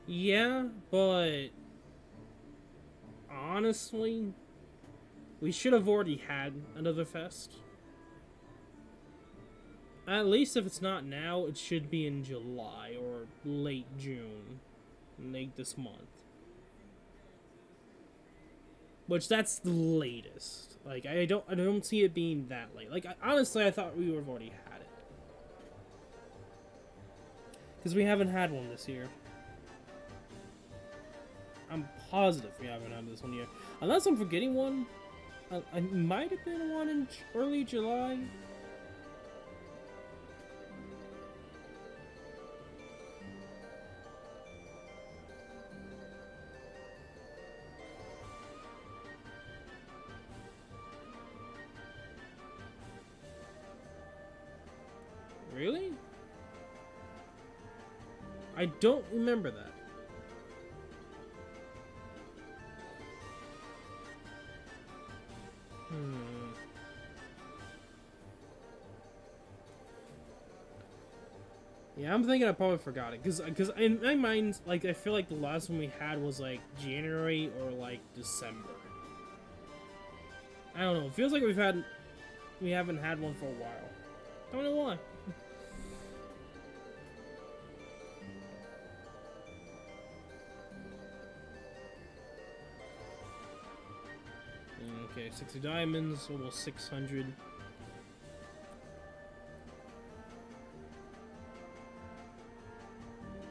Yeah, but honestly, we should have already had another fest. At least if it's not now, it should be in July or late June, late this month. Which that's the latest. Like I don't see it being that late. Like honestly, I thought we would have already had it because we haven't had one this year. I'm positive we haven't had this one yet, unless I'm forgetting one. I might have been one in early July. Really? I don't remember that. Yeah, I'm thinking I probably forgot it, because in my mind, like, I feel like the last one we had was, like, January or, like, December. I don't know, it feels like we haven't had one for a while. Don't know why. Okay, 60 diamonds, almost 600.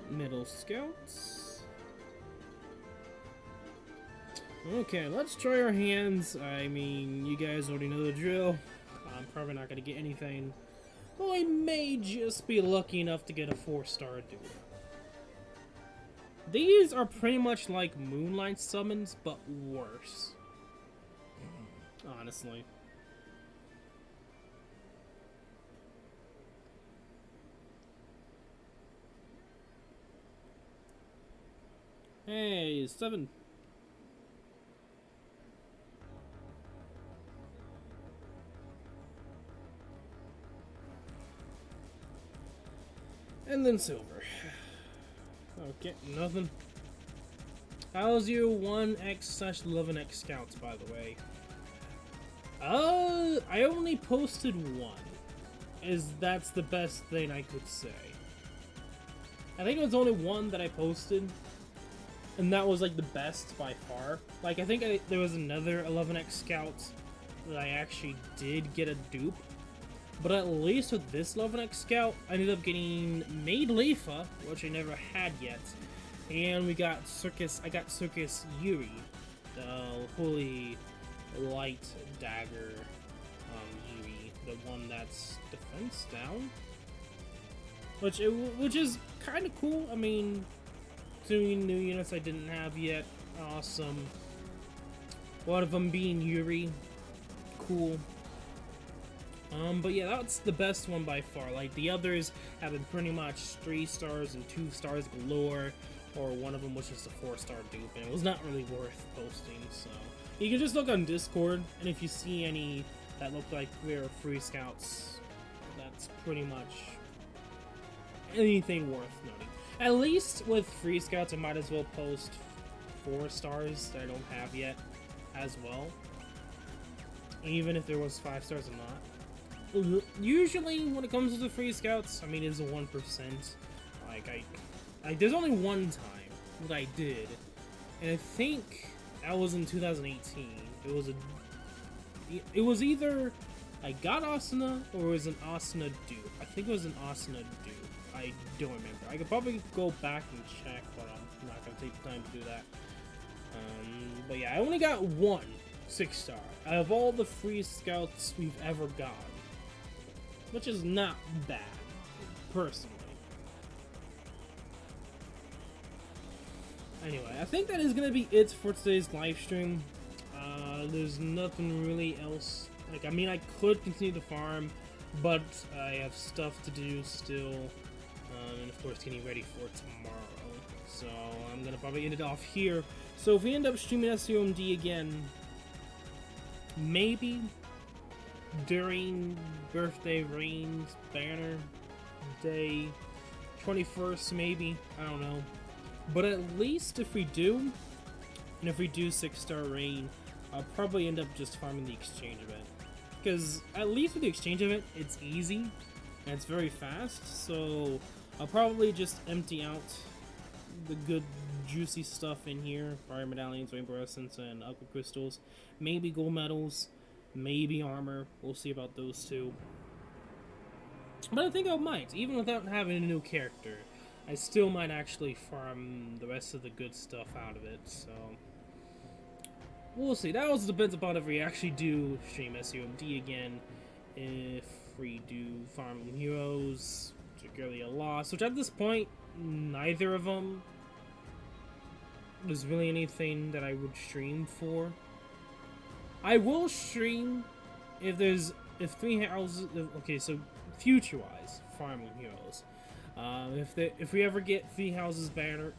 Middle scouts. Okay, let's try our hands. I mean, you guys already know the drill. I'm probably not gonna get anything. Well, I may just be lucky enough to get a 4-star duel. These are pretty much like Moonlight summons, but worse. Honestly. Hey, 7. And then silver. Okay, nothing. How's your 1x/11x scouts, by the way? I only posted one. That's the best thing I could say. I think it was only one that I posted, and that was like the best by far. Like I think there was another 11x scout that I actually did get a dupe, but at least with this 11x scout, I ended up getting Maid Leifa, which I never had yet, and we got Circus. I got Circus Yuri, the holy light dagger Yuri, the one that's defense down, which is kind of cool. I mean, 2 new units I didn't have yet, awesome. One of them being Yuri, cool. But yeah, that's the best one by far. Like the others have been pretty much 3 stars and 2 stars galore, or one of them was just a 4-star dupe, and it was not really worth posting. So you can just look on Discord, and if you see any that look like they're free scouts, that's pretty much anything worth noting. At least with free scouts, I might as well post 4 stars that I don't have yet as well, even if there was 5 stars or not. Usually, when it comes to the free scouts, I mean, it's a 1%. Like, there's only one time that I did, and I think that was in 2018. It was either I got Asuna or it was an Asuna dupe. I think it was an Asuna dupe. I don't remember. I could probably go back and check, but I'm not gonna take the time to do that. But yeah, I only got 1 6-star out of all the free scouts we've ever gotten, which is not bad, personally. Anyway, I think that is gonna be it for today's live stream. There's nothing really else. Like, I mean, I could continue the farm, but I have stuff to do still, and of course getting ready for tomorrow. So I'm gonna probably end it off here. So if we end up streaming SAO MD again, maybe during birthday Reign's banner day, 21st maybe, I don't know. But at least if we do, and if we do 6-star Reign, I'll probably end up just farming the exchange event. Because at least with the exchange event, it's easy, and it's very fast, so I'll probably just empty out the good juicy stuff in here. Fire medallions, rainbow essence, and aqua crystals. Maybe gold medals, maybe armor. We'll see about those two. But I think I might, even without having a new character. I still might actually farm the rest of the good stuff out of it, so we'll see. That also depends upon if we actually do stream SAO MD again. If we do Fire Emblem Heroes, particularly a loss, which at this point, neither of them is really anything that I would stream for. I will stream if three houses. Okay, so future-wise, Fire Emblem Heroes. If we ever get three houses banners,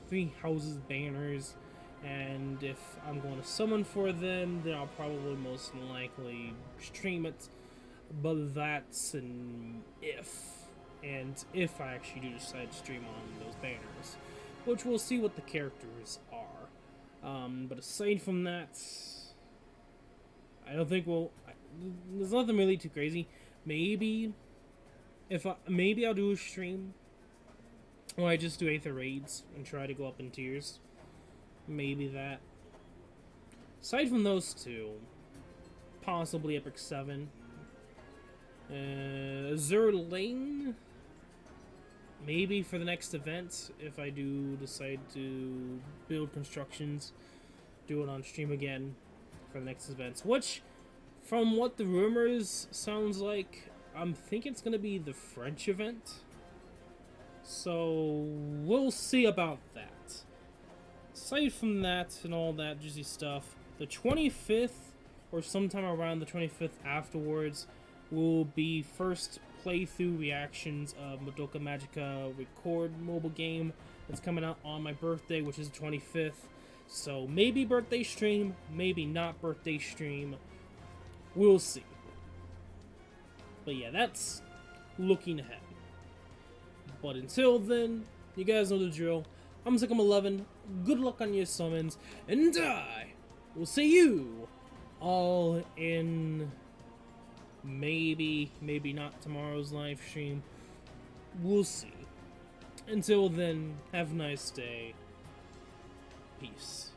and if I'm going to summon for them, then I'll probably most likely stream it. But that's an if. And if I actually do decide to stream on those banners, which we'll see what the characters are. But aside from that, I don't think there's nothing really too crazy. Maybe I'll do a stream where I just do Aether raids and try to go up in tiers. Maybe that. Aside from those two, possibly Epic 7. Azur Lane, maybe for the next event, if I do decide to build constructions, do it on stream again for the next events, which, from what the rumors sounds like, I'm thinking it's going to be the French event, so we'll see about that. Aside from that and all that juicy stuff, the 25th, or sometime around the 25th afterwards, will be first playthrough reactions of Madoka Magica Record mobile game that's coming out on my birthday, which is the 25th. So maybe birthday stream, maybe not birthday stream. We'll see. But yeah, that's looking ahead. But until then, you guys know the drill. I'm Sycam11. Good luck on your summons, and I will see you all in maybe not tomorrow's live stream. We'll see. Until then, have a nice day. Peace.